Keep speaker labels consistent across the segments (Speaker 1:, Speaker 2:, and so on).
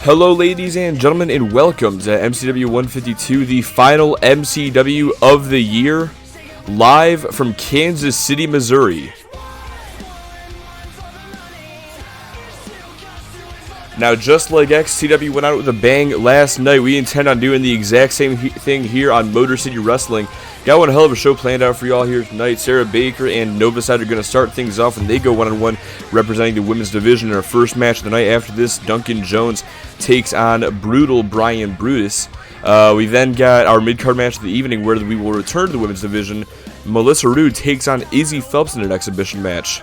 Speaker 1: Hello ladies and gentlemen, and welcome to MCW 152, the final MCW of the year, live from Kansas City, Missouri. Now, just like XCW went out with a bang last night, we intend on doing the exact same thing here on Motor City Wrestling. Got one hell of a show planned out for y'all here tonight. Sarah Baker and Nova Side are going to start things off, and they go one-on-one representing the women's division in our first match of the night. After this, Duncan Jones takes on Brutal Brian Brutus. We then got our mid-card match of the evening, where we will return to the women's division. Melissa Rude takes on Izzy Phelps in an exhibition match.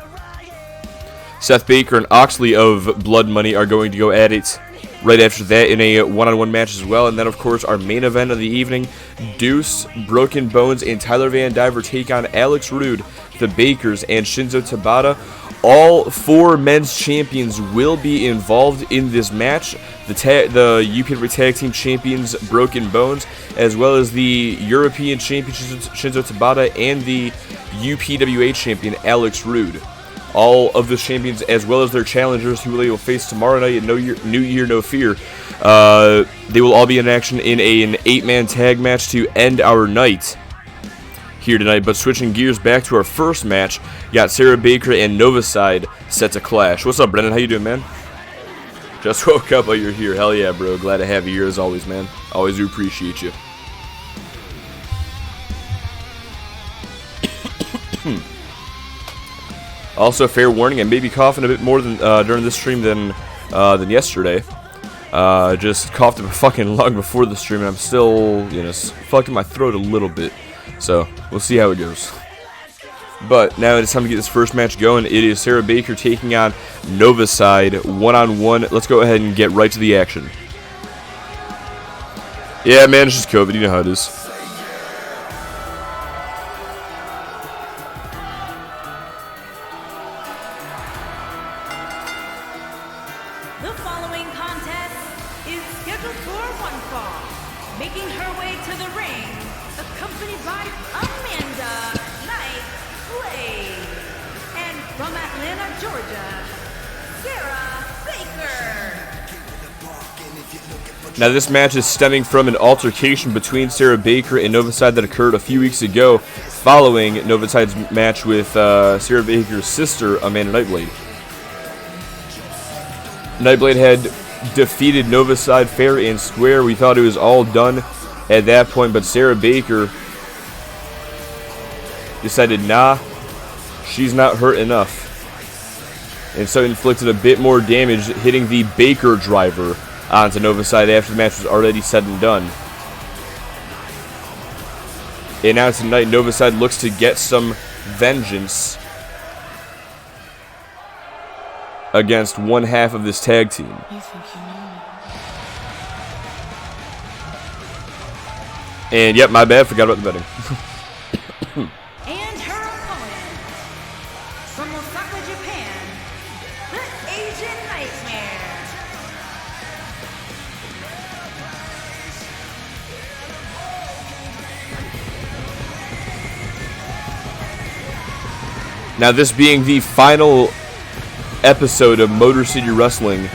Speaker 1: Seth Baker and Oxley of Blood Money are going to go at it right after that in a one-on-one match as well. And then, of course, our main event of the evening, Deuce, Broken Bones, and Tyler Van Diver take on Alex Rude, the Bakers, and Shinzo Tabata. All four men's champions will be involved in this match. The UPW Tag Team Champions, Broken Bones, as well as the European Champion, Shinzo Tabata, and the UPWA Champion, Alex Rude. All of the champions, as well as their challengers, who they will face tomorrow night at New Year, No Fear. They will all be in action in an 8-man tag match to end our night here tonight. But switching gears back to our first match, got Sarah Baker and Nova Side set to clash. What's up, Brendan? How you doing, man? Just woke up, but you're here. Hell yeah, bro. Glad to have you here as always, man. Always do appreciate you. Also, fair warning, I may be coughing a bit more than during this stream than yesterday. Just coughed up a fucking lung before the stream, and I'm still, fucking my throat a little bit. So, we'll see how it goes. But now it's time to get this first match going. It is Sarah Baker taking on Nova Side one-on-one. Let's go ahead and get right to the action. Yeah, man, it's just COVID. You know how it is. Now, this match is stemming from an altercation between Sarah Baker and Nova Side that occurred a few weeks ago following Nova Side's match with Sarah Baker's sister, Amanda Nightblade. Nightblade had defeated Nova Side fair and square. We thought it was all done at that point, but Sarah Baker decided, nah, she's not hurt enough. And so inflicted a bit more damage, hitting the Baker driver onto Nova Side after the match was already said and done. And now tonight, Nova Side looks to get some vengeance against one half of this tag team.
Speaker 2: You think you know me?
Speaker 1: And yep, my bad, forgot about the betting.
Speaker 3: And her opponent, from Osaka, Japan, the Asian Nightmare.
Speaker 1: Now, this being the final episode of Motor City Wrestling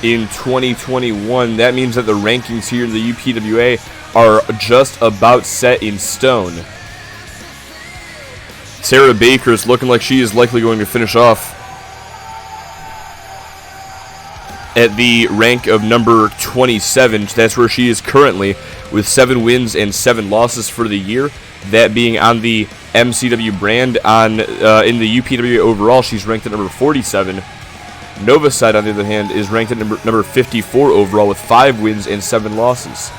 Speaker 1: in 2021, that means that the rankings here in the UPWA are just about set in stone. Sarah Baker is looking like she is likely going to finish off at the rank of number 27. That's where she is currently, with 7 wins and 7 losses for the year. That being on the MCW brand. In the UPWA overall, she's ranked at number 47. Nova Side, on the other hand, is ranked at number 54 overall with 5 wins and 7 losses.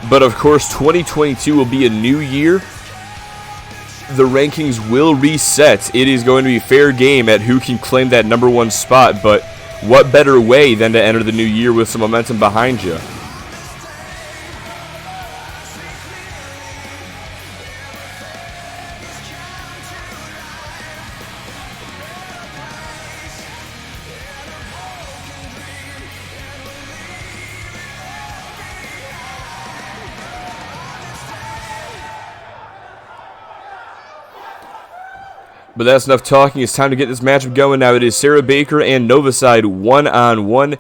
Speaker 1: But of course, 2022 will be a new year. The rankings will reset. It is going to be fair game at who can claim that number 1 spot, but what better way than to enter the new year with some momentum behind you? But that's enough talking. It's time to get this matchup going now. It is Sarah Baker and Novaside 1-on-1.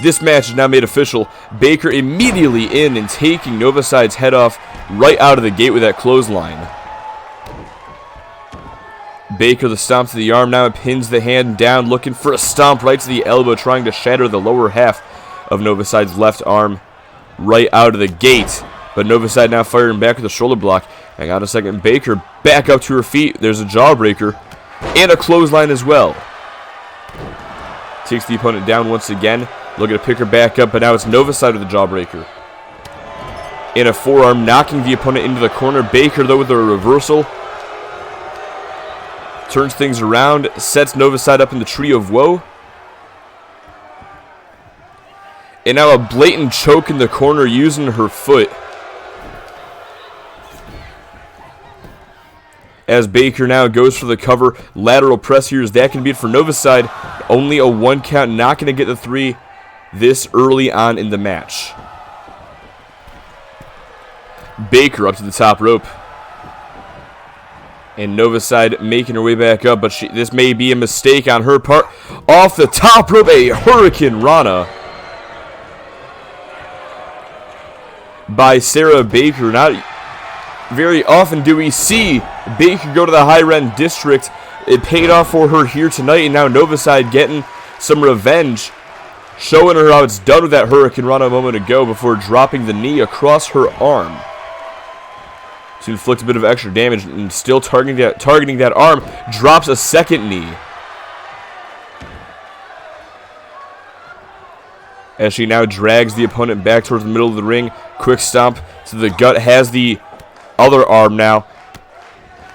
Speaker 1: This match is now made official. Baker immediately in and taking Novaside's head off right out of the gate with that clothesline. Baker, the stomp to the arm now, pins the hand down, looking for a stomp right to the elbow, trying to shatter the lower half of Novaside's left arm right out of the gate. But Novaside now firing back with a shoulder block. Hang on a second. Baker back up to her feet. There's a jawbreaker and a clothesline as well. Takes the opponent down once again. Looking to pick her back up, but now it's Novaside with the jawbreaker. And a forearm, knocking the opponent into the corner. Baker, though, with a reversal. Turns things around, sets Novaside up in the tree of woe. And now a blatant choke in the corner using her foot. As Baker now goes for the cover. Lateral press here as that can be it for Novaside. Only a 1 count, not going to get the 3 this early on in the match. Baker up to the top rope. And Novaside making her way back up, but this may be a mistake on her part. Off the top rope, a Hurricane Rana by Sarah Baker. Not very often do we see Baker go to the high-end district. It paid off for her here tonight, and now Novaside getting some revenge, showing her how it's done with that Hurricane Rana a moment ago before dropping the knee across her arm to inflict a bit of extra damage, and still targeting that arm, drops a second knee. As she now drags the opponent back towards the middle of the ring. Quick stomp to the gut, has the other arm now,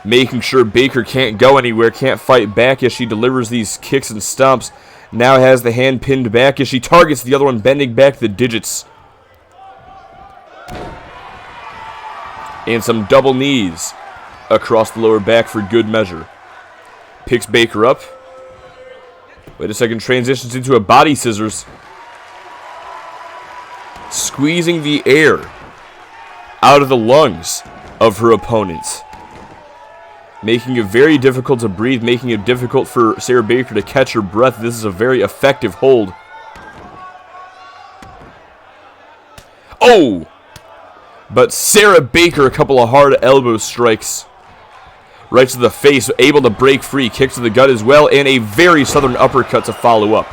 Speaker 1: making sure Baker can't go anywhere, can't fight back as she delivers these kicks and stomps. Now has the hand pinned back as she targets the other one, bending back the digits. And some double knees across the lower back for good measure. Picks Baker up. Wait a second, transitions into a body scissors. Squeezing the air out of the lungs of her opponent. Making it very difficult to breathe, making it difficult for Sarah Baker to catch her breath. This is a very effective hold. Oh! But Sarah Baker, a couple of hard elbow strikes right to the face, able to break free. Kick to the gut as well, and a very southern uppercut to follow up.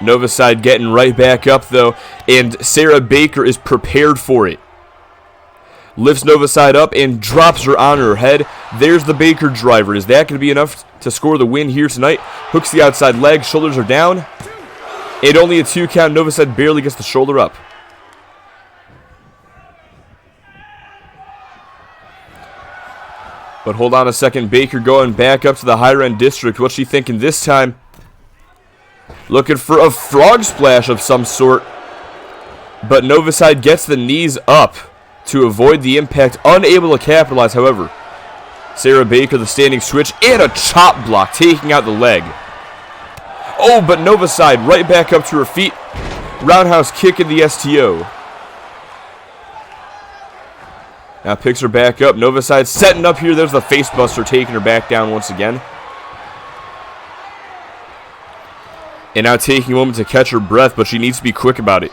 Speaker 1: Novaside getting right back up, though, and Sarah Baker is prepared for it. Lifts Novaside up and drops her on her head. There's the Baker driver. Is that going to be enough to score the win here tonight? Hooks the outside leg, shoulders are down. And only a 2 count. Novaside barely gets the shoulder up. But hold on a second. Baker going back up to the higher end district. What's she thinking this time? Looking for a frog splash of some sort. But Novaside gets the knees up to avoid the impact. Unable to capitalize, however. Sarah Baker, the standing switch, and a chop block, taking out the leg. Oh, but Novaside right back up to her feet. Roundhouse kick in the STO. Now picks her back up. Novaside setting up here. There's the facebuster, taking her back down once again. And now taking a moment to catch her breath, but she needs to be quick about it.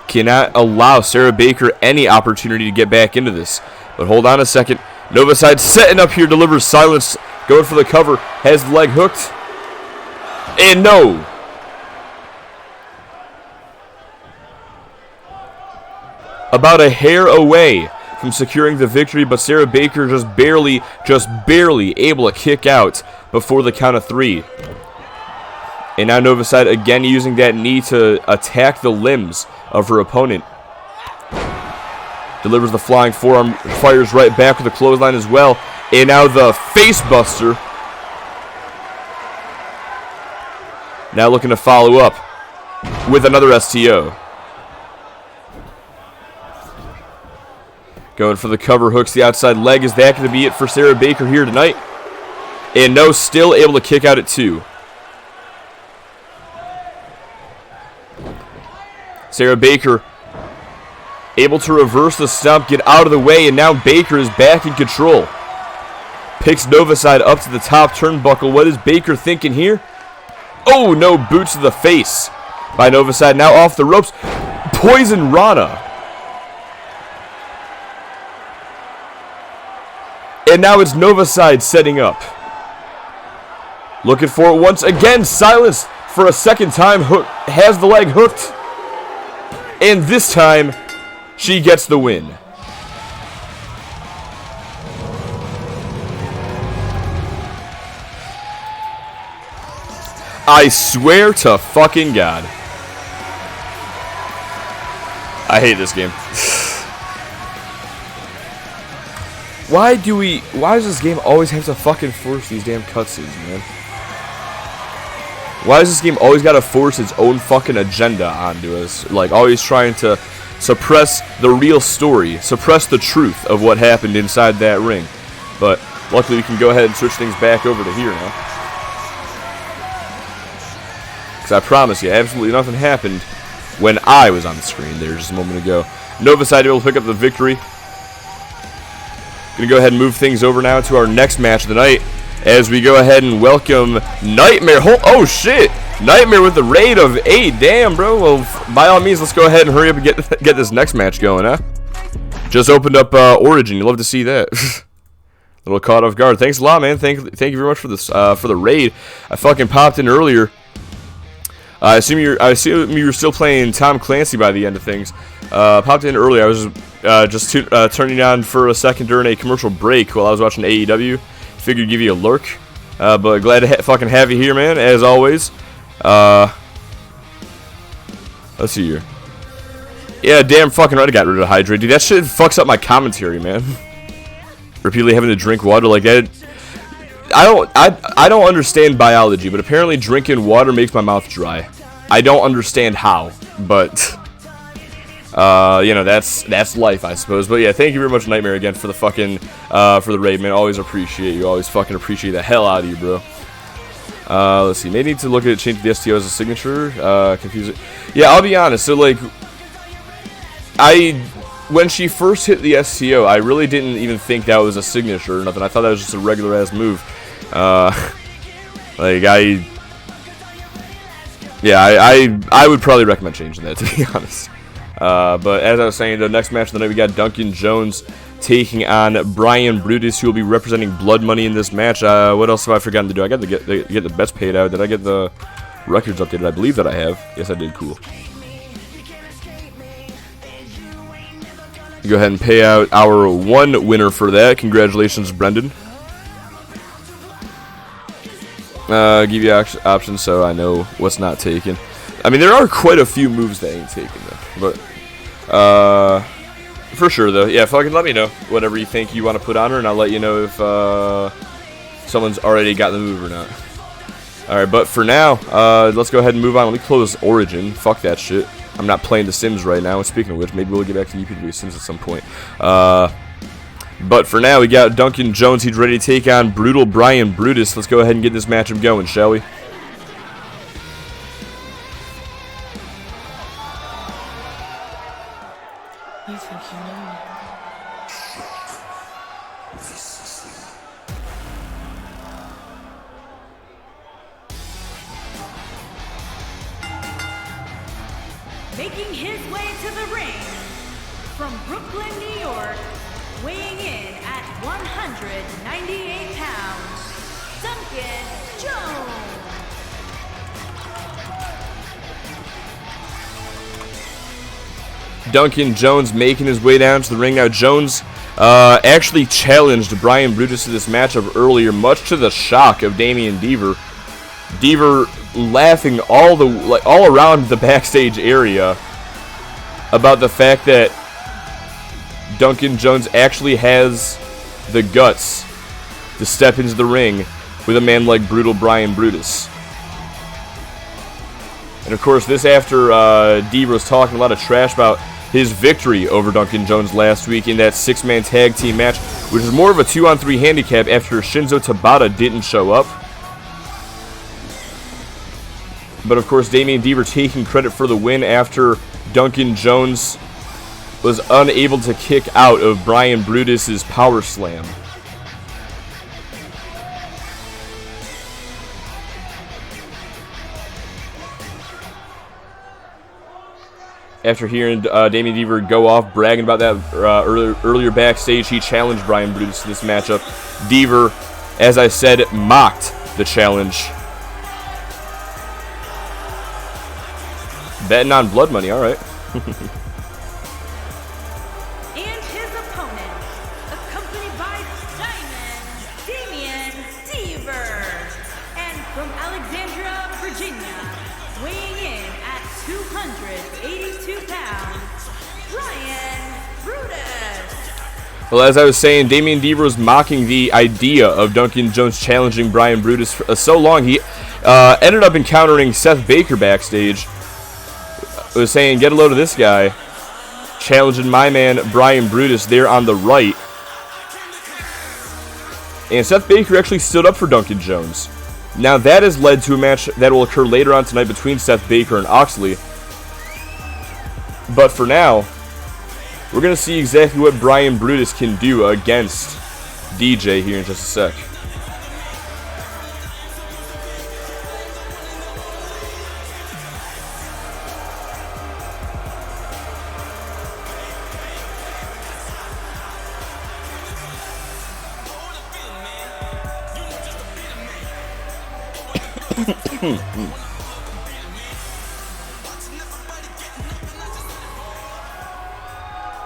Speaker 1: Cannot allow Sarah Baker any opportunity to get back into this. But hold on a second. Novaside setting up here, delivers silence. Going for the cover. Has the leg hooked. And no. About a hair away from securing the victory, but Sarah Baker just barely able to kick out before the count of 3. And now Novaside again using that knee to attack the limbs of her opponent. Delivers the flying forearm, fires right back with a clothesline as well. And now the face buster. Now looking to follow up with another STO. Going for the cover, hooks the outside leg. Is that going to be it for Sarah Baker here tonight? And no, still able to kick out at 2. Sarah Baker Able to reverse the stomp, get out of the way, and now Baker is back in control. Picks Novaside up to the top turnbuckle. What is Baker thinking here? Oh, no, boots to the face by Novaside. Now off the ropes. Poison Rana. And now it's Novaside setting up. Looking for it once again. Silas for a second time has the leg hooked. And this time, she gets the win. I swear to fucking God. I hate this game. Why does this game always have to fucking force these damn cutscenes, man? Why does this game always gotta force its own fucking agenda onto us? Like, always trying to suppress the real story, suppress the truth of what happened inside that ring. But luckily we can go ahead and switch things back over to here now. Because I promise you, absolutely nothing happened when I was on the screen there just a moment ago. Novaside able to pick up the victory. Gonna go ahead and move things over now to our next match of the night as we go ahead and welcome Nightmare. Oh shit! Nightmare with the raid of 8. Damn, bro. Well, by all means, let's go ahead and hurry up and get this next match going, huh? Just opened up Origin. You love to see that. A little caught off guard. Thanks a lot, man. Thank you very much for this for the raid. I fucking popped in earlier. I assume you were still playing Tom Clancy by the end of things. Popped in earlier. I was just turning on for a second during a commercial break while I was watching AEW. Figured give you a lurk. But glad to fucking have you here, man, as always. Let's see here. Yeah, damn fucking right I got rid of hydrate. Dude, that shit fucks up my commentary, man. Repeatedly having to drink water like that. I don't understand biology, but apparently drinking water makes my mouth dry. I don't understand how, but you know, that's life, I suppose. But yeah, thank you very much, Nightmare, again for the fucking for the raid, man. Always appreciate you. Always fucking appreciate the hell out of you, bro. Let's see. May need to look at it, change the STO as a signature. Confuse it. Yeah, I'll be honest. So like, when she first hit the STO, I really didn't even think that was a signature or nothing. I thought that was just a regular ass move. Like I would probably recommend changing that, to be honest. But as I was saying, the next match of the night, we got Duncan Jones taking on Brian Brutus, who will be representing Blood Money in this match. What else have I forgotten to do? I got to get the bets paid out. Did I get the records updated? I believe that I have. Yes, I did. Cool. Go ahead and pay out our one winner for that. Congratulations, Brendan. Give you options so I know what's not taken. I mean, there are quite a few moves that ain't taken, though. But, for sure, though. Yeah, fucking let me know whatever you think you want to put on her, and I'll let you know if someone's already got the move or not. Alright, but for now, let's go ahead and move on. Let me close Origin. Fuck that shit. I'm not playing The Sims right now. And speaking of which, maybe we'll get back to UPW Sims at some point. But for now, we got Duncan Jones. He's ready to take on Brutal Brian Brutus. Let's go ahead and get this matchup going, shall we?
Speaker 3: You think you know me? Making his way to the ring from Brooklyn, New York, weighing in at 198 pounds, Duncan Jones.
Speaker 1: Duncan Jones making his way down to the ring now. Jones actually challenged Brian Brutus to this matchup earlier, much to the shock of Damian Deaver. Deaver laughing all around the backstage area about the fact that Duncan Jones actually has the guts to step into the ring with a man like Brutal Brian Brutus. And of course, this after Deaver was talking a lot of trash about his victory over Duncan Jones last week in that 6-man tag team match, which is more of a 2-on-3 handicap after Shinzo Tabata didn't show up. But of course, Damian Deaver taking credit for the win after Duncan Jones was unable to kick out of Brian Brutus's power slam. After hearing Damian Deaver go off, bragging about that earlier backstage, he challenged Brian Brutus in this matchup. Deaver, as I said, mocked the challenge. Betting on blood money, all right.
Speaker 3: And his opponent, accompanied by Damian Deaver, and from Alexandria, Virginia, weighing in at 282 pounds, Brian Brutus.
Speaker 1: Well, as I was saying, Damian Deaver was mocking the idea of Duncan Jones challenging Brian Brutus for so long. He ended up encountering Seth Baker backstage. Was saying, get a load of this guy, challenging my man Brian Brutus there on the right. And Seth Baker actually stood up for Duncan Jones. Now that has led to a match that will occur later on tonight between Seth Baker and Oxley. But for now, we're going to see exactly what Brian Brutus can do against DJ here in just a sec.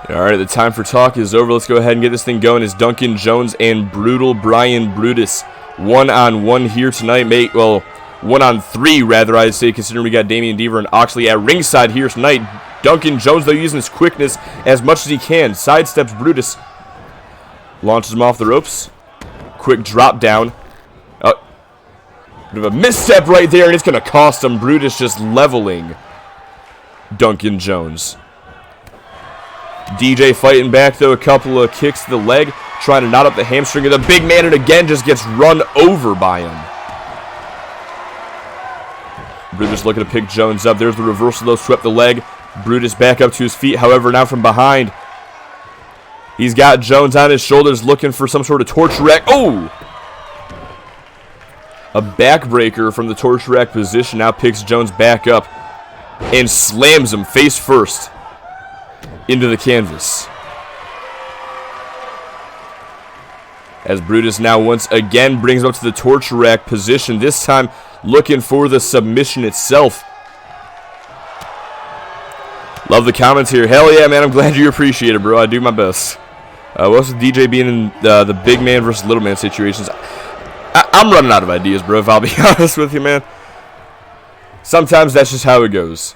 Speaker 1: Alright, the time for talk is over. Let's go ahead and get this thing going. It's Duncan Jones and Brutal Brian Brutus one-on-one here tonight. Well, 1-on-3 rather, I'd say, considering we got Damian Deaver and Oxley at ringside here tonight. Duncan Jones, though, using his quickness as much as he can. Sidesteps Brutus. Launches him off the ropes. Quick drop down. Bit of a misstep right there, and it's going to cost him. Brutus just leveling Duncan Jones. DJ fighting back, though. A couple of kicks to the leg, trying to knot up the hamstring of the big man, and again just gets run over by him. Brutus looking to pick Jones up. There's the reversal, though. Swept the leg. Brutus back up to his feet. However, now from behind, he's got Jones on his shoulders looking for some sort of torture rack. Oh! A backbreaker from the torture rack position now picks Jones back up and slams him face first into the canvas. As Brutus now once again brings him up to the torture rack position, this time looking for the submission itself. Love the comments here. Hell yeah, man, I'm glad you appreciate it, bro. I do my best. What's with DJ being in the big man versus little man situations? I'm running out of ideas, bro, if I'll be honest with you, man. Sometimes that's just how it goes.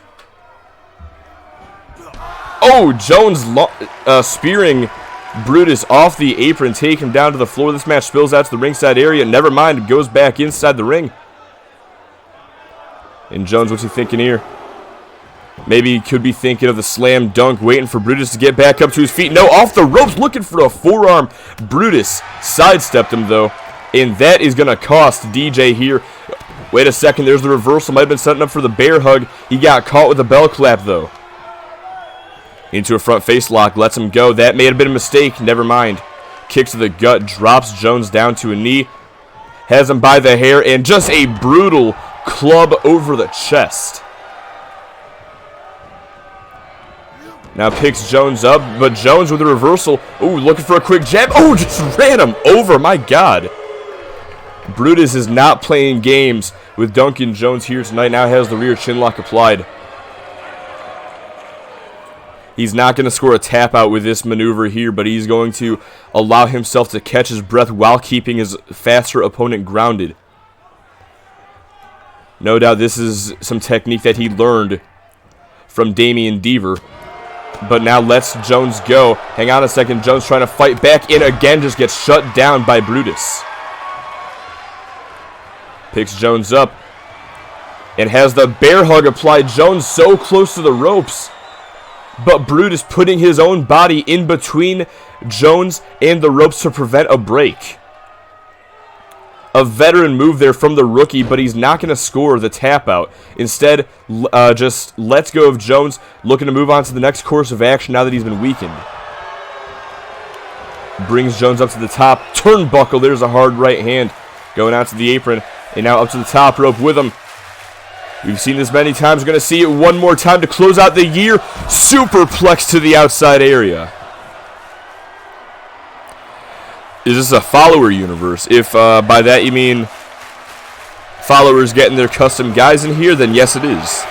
Speaker 1: Oh, Jones spearing Brutus off the apron, take him down to the floor. This match spills out to the ringside area. Never mind, goes back inside the ring. And Jones, what's he thinking here? Maybe he could be thinking of the slam dunk, waiting for Brutus to get back up to his feet. No, off the ropes, looking for a forearm. Brutus sidestepped him, though. And that is going to cost DJ here. Wait a second, there's the reversal. Might have been setting up for the bear hug. He got caught with a bell clap, though. Into a front face lock, lets him go. That may have been a mistake. Never mind. Kick to the gut, drops Jones down to a knee. Has him by the hair, and just a brutal club over the chest. Now picks Jones up, but Jones with a reversal. Ooh, looking for a quick jab. Oh, just ran him over. My God. Brutus is not playing games with Duncan Jones here tonight. Now has the rear chin lock applied. He's not going to score a tap out with this maneuver here, but he's going to allow himself to catch his breath while keeping his faster opponent grounded. No doubt this is some technique that he learned from Damian Deaver. But now lets Jones go. Hang on a second. Jones trying to fight back in again. Just gets shut down by Brutus. Picks Jones up. And has the bear hug applied. Jones so close to the ropes. But Brutus putting his own body in between Jones and the ropes to prevent a break. a veteran move there from the rookie, but he's not going to score the tap out. Instead, just lets go of Jones, looking to move on to the next course of action now that he's been weakened. Brings Jones up to the top turnbuckle. There's a hard right hand going out to the apron, and now up to the top rope with him. We've seen this many times. We're going to see it one more time to close out the year. Superplex to the outside area. Is this a follower universe? If by that you mean followers getting their custom guys in here, then yes, it is.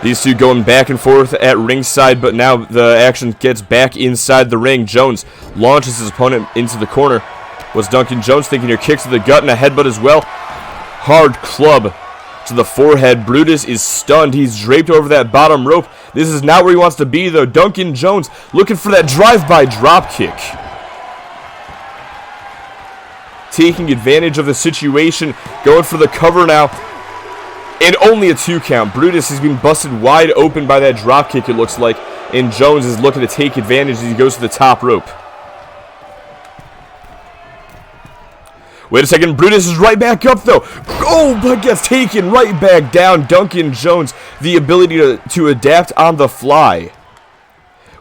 Speaker 1: These two going back and forth at ringside, but now the action gets back inside the ring. Jones launches his opponent into the corner. Was Duncan Jones thinking your kick to the gut and a headbutt as well? Hard club to the forehead. Brutus is stunned. He's draped over that bottom rope. This is not where he wants to be, though. Duncan Jones looking for that drive-by drop kick. Taking advantage of the situation. Going for the cover now. And only a 2 count. Brutus is being busted wide open by that drop kick, it looks like. And Jones is looking to take advantage as he goes to the top rope. Wait a second, Brutus is right back up though. Oh, but gets taken right back down. Duncan Jones, the ability to adapt on the fly.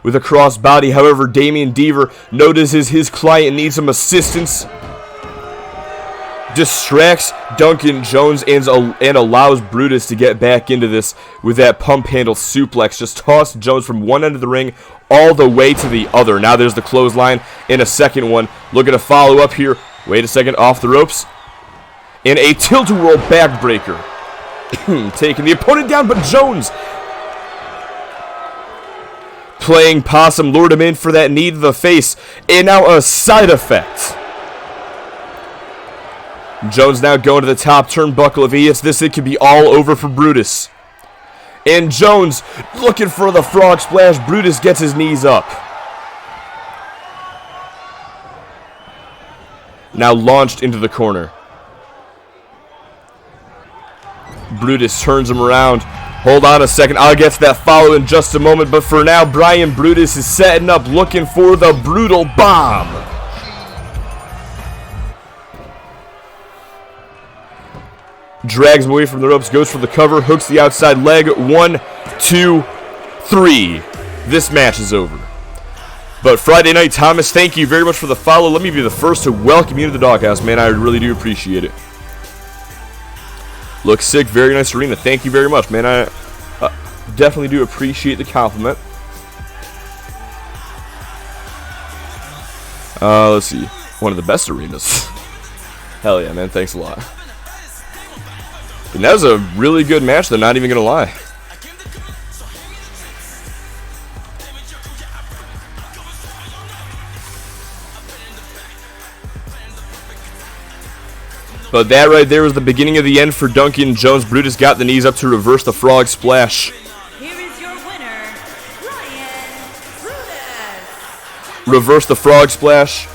Speaker 1: With a crossbody, however, Damian Deaver notices his client needs some assistance. Distracts Duncan Jones and allows Brutus to get back into this with that pump handle suplex. Just tossed Jones from one end of the ring all the way to the other. Now there's the clothesline and a second one. Looking to follow up here. Wait a second, off the ropes. And a tilt-a-whirl backbreaker. Taking the opponent down, but Jones playing possum, lured him in for that knee to the face. And now a side effect. Jones now going to the top turnbuckle. If he hits this, it could be all over for Brutus. And Jones looking for the frog splash. Brutus gets his knees up. Now launched into the corner. Brutus turns him around. Hold on a second. I'll get to that follow in just a moment. But for now, Brian Brutus is setting up, looking for the brutal bomb. Drags him away from the ropes. Goes for the cover. Hooks the outside leg. 1, 2, 3. This match is over. But Friday Night Thomas, thank you very much for the follow. Let me be the first to welcome you to the doghouse, man. I really do appreciate it. Looks sick. Very nice arena. Thank you very much, man. I definitely do appreciate the compliment. Let's see. One of the best arenas. Hell yeah, man. Thanks a lot. And that was a really good match, though. Not even going to lie. But that right there was the beginning of the end for Duncan Jones. Brutus got the knees up to reverse the frog splash.
Speaker 3: Here is your winner, Brian Brutus.
Speaker 1: Reverse the frog splash.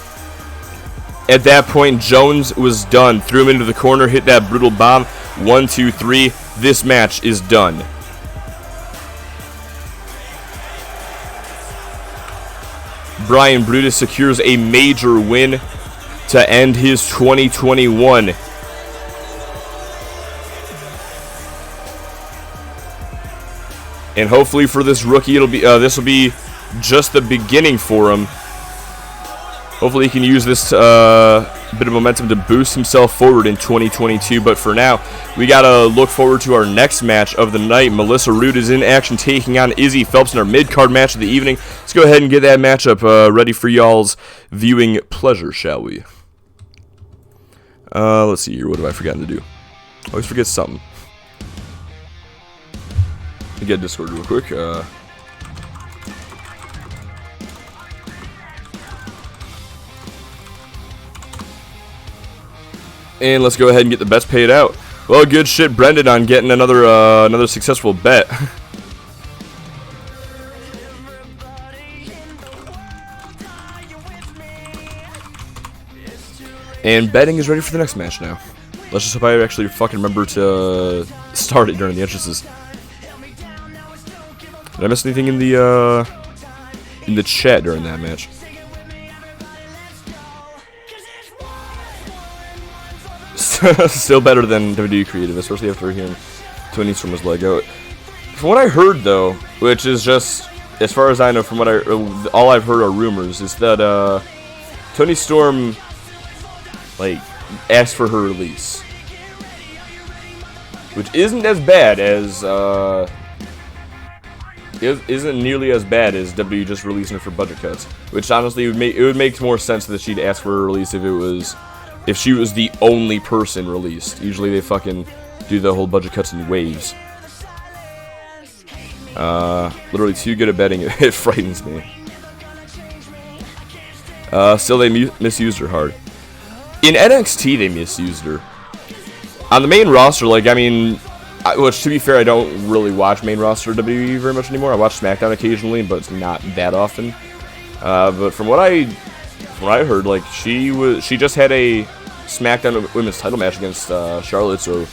Speaker 1: At that point, Jones was done. Threw him into the corner, hit that brutal bomb. 1, 2, 3. This match is done. Brian Brutus secures a major win to end his 2021. And hopefully for this rookie, it'll be this will be just the beginning for him. Hopefully he can use this bit of momentum to boost himself forward in 2022. But for now, we gotta look forward to our next match of the night. Melissa Root is in action, taking on Izzy Phelps in our mid-card match of the evening. Let's go ahead and get that matchup ready for y'all's viewing pleasure, shall we? Let's see here. What have I forgotten to do? Always forget something. Let me get Discord real quick. And let's go ahead and get the bets paid out. Well, good shit, Brendan, on getting another successful bet. And betting is ready for the next match now. Let's just hope I actually fucking remember to start it during the entrances. Did I miss anything in the chat during that match? Still better than WWE Creative, especially after hearing Tony Storm's leg out. From what I heard, though, which is just, as far as I know, from what all I've heard are rumors, is that Tony Storm, like, asked for her release, which isn't as bad as isn't nearly as bad as WWE just releasing her for budget cuts. Which honestly would make more sense that she'd ask for her release if she was the only person released. Usually they fucking do the whole budget cuts in waves. Literally too good at betting. It frightens me. Still, they misused her hard. In NXT, they misused her. On the main roster, like, I mean, which, to be fair, I don't really watch main roster WWE very much anymore. I watch SmackDown occasionally, but it's not that often. But from what I heard, like, she just had a SmackDown Women's title match against Charlotte, so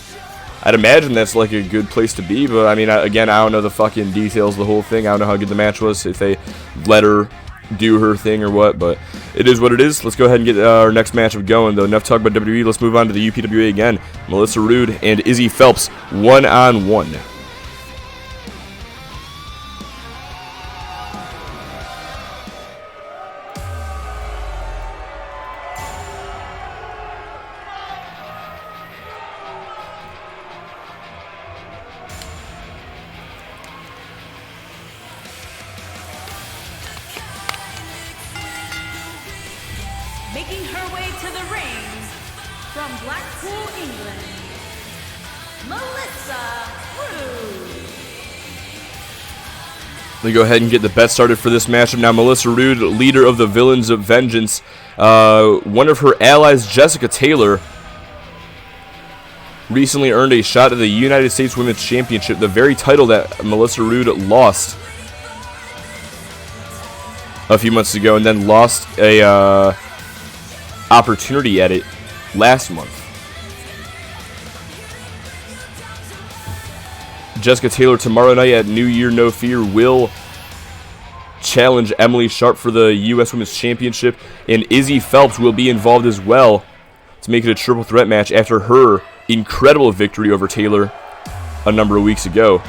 Speaker 1: I'd imagine that's like a good place to be. But I mean, again, I don't know the fucking details of the whole thing. I don't know how good the match was, if they let her do her thing or what, but it is what it is. Let's go ahead and get our next matchup going, though. Enough talk about WWE. Let's move on to the UPWA again. Melissa Rude and Izzy Phelps, one-on-one.
Speaker 3: Making her way to the ring from Blackpool, England, Melissa Rude.
Speaker 1: Let me go ahead and get the bet started for this matchup. Now, Melissa Rude, leader of the Villains of Vengeance. One of her allies, Jessica Taylor, recently earned a shot at the United States Women's Championship, the very title that Melissa Rude lost a few months ago, and then lost a opportunity at it last month. Jessica Taylor tomorrow night at New Year No Fear will challenge Emily Sharp for the U.S. Women's Championship, and Izzy Phelps will be involved as well to make it a triple threat match after her incredible victory over Taylor a number of weeks ago.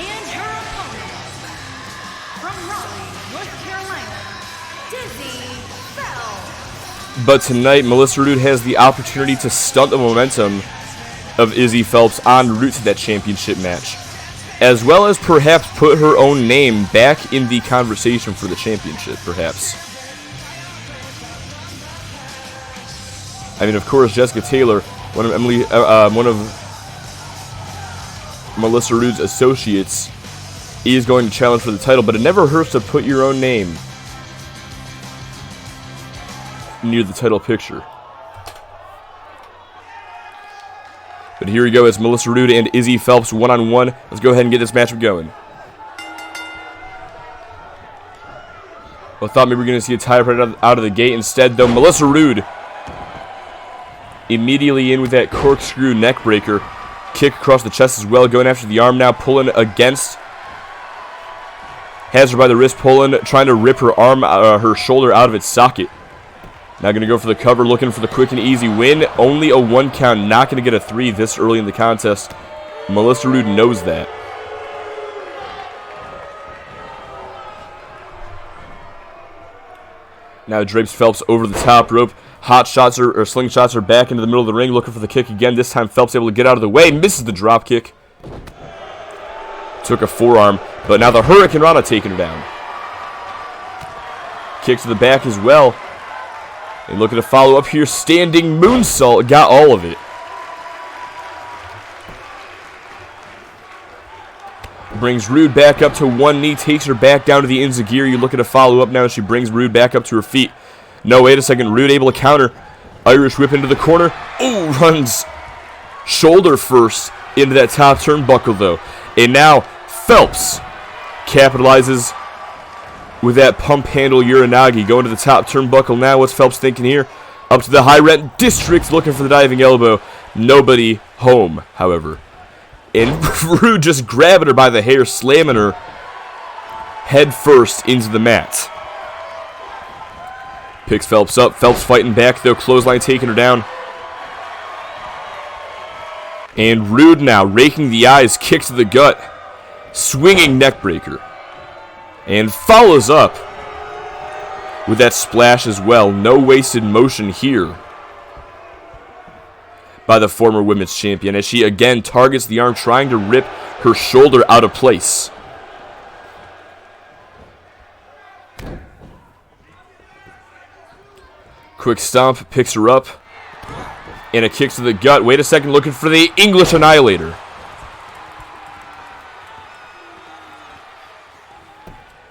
Speaker 3: And her opponent, from Raleigh, North Carolina, Izzy Phelps.
Speaker 1: But tonight, Melissa Rude has the opportunity to stunt the momentum of Izzy Phelps en route to that championship match, as well as perhaps put her own name back in the conversation for the championship, perhaps. I mean, of course, Jessica Taylor, one of Melissa Rude's associates, is going to challenge for the title, but it never hurts to put your own name near the title picture. But here we go, it's Melissa Rude and Izzy Phelps one-on-one. Let's go ahead and get this matchup going. Well, I thought maybe we were going to see a tie right out of the gate. Instead, though, Melissa Rude immediately in with that corkscrew neck breaker. Kick across the chest as well, going after the arm now, pulling against. Has her by the wrist, pulling, trying to rip her arm, her shoulder out of its socket. Now going to go for the cover, looking for the quick and easy win. Only a 1 count, not going to get a 3 this early in the contest. Melissa Rude knows that. Now drapes Phelps over the top rope. Hot shots or slingshots are back into the middle of the ring, looking for the kick again. This time Phelps able to get out of the way, misses the drop kick. Took a forearm, but now the Hurricane Rana taking her down. Kick to the back as well. And looking to follow up here, standing moonsault, got all of it. Brings Rude back up to one knee, takes her back down to the enziguri. Looking to follow up now as she brings Rude back up to her feet. No, wait a second. Rude able to counter. Irish whip into the corner. Ooh, runs shoulder first into that top turnbuckle, though. And now Phelps capitalizes with that pump handle Uranagi. Going to the top turnbuckle now. What's Phelps thinking here? Up to the high rent district, looking for the diving elbow. Nobody home, however. And Rude just grabbing her by the hair, slamming her head first into the mat. Picks Phelps up. Phelps fighting back, though. Clothesline taking her down. And Rude now raking the eyes, kick to the gut. Swinging neck breaker. And follows up with that splash as well. No wasted motion here by the former women's champion as she again targets the arm, trying to rip her shoulder out of place. Quick stomp, picks her up. And a kick to the gut. Wait a second, looking for the English Annihilator.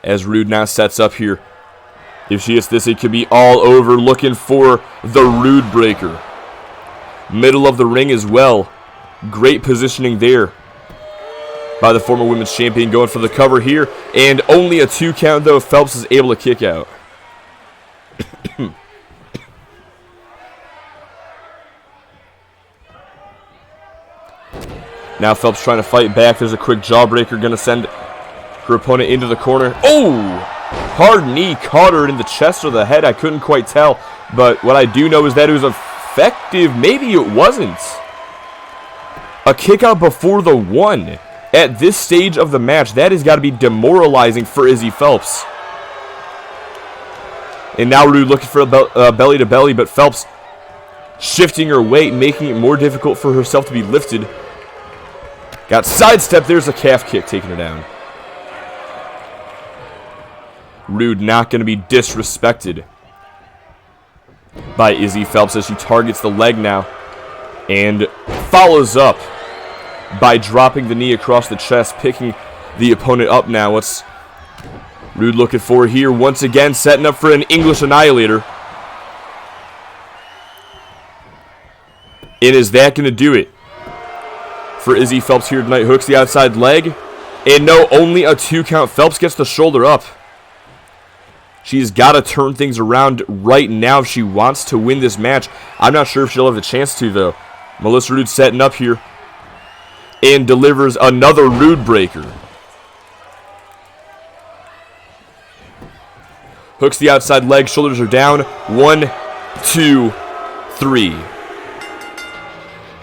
Speaker 1: As Rude now sets up here. If she hits this, it could be all over. Looking for the Rude Breaker. Middle of the ring as well. Great positioning there by the former women's champion. Going for the cover here. And only a 2 count, though. Phelps is able to kick out. Now Phelps trying to fight back. There's a quick jawbreaker. Going to send her opponent into the corner. Oh! Hard knee caught her in the chest or the head. I couldn't quite tell. But what I do know is that it was effective. Maybe it wasn't. A kick out before the 1. At this stage of the match, that has got to be demoralizing for Izzy Phelps. And now Rude looking for a belly to belly, but Phelps shifting her weight, making it more difficult for herself to be lifted. Got sidestepped. There's a calf kick taking her down. Rude not going to be disrespected by Izzy Phelps as she targets the leg now. And follows up by dropping the knee across the chest, picking the opponent up now. What's Rude looking for here? Once again, setting up for an English Annihilator. And is that going to do it for Izzy Phelps here tonight? Hooks the outside leg. And no, only a 2 count. Phelps gets the shoulder up. She's got to turn things around right now if she wants to win this match. I'm not sure if she'll have the chance to, though. Melissa Rude setting up here. And delivers another Rude Breaker. Hooks the outside leg. Shoulders are down. 1, 2, 3.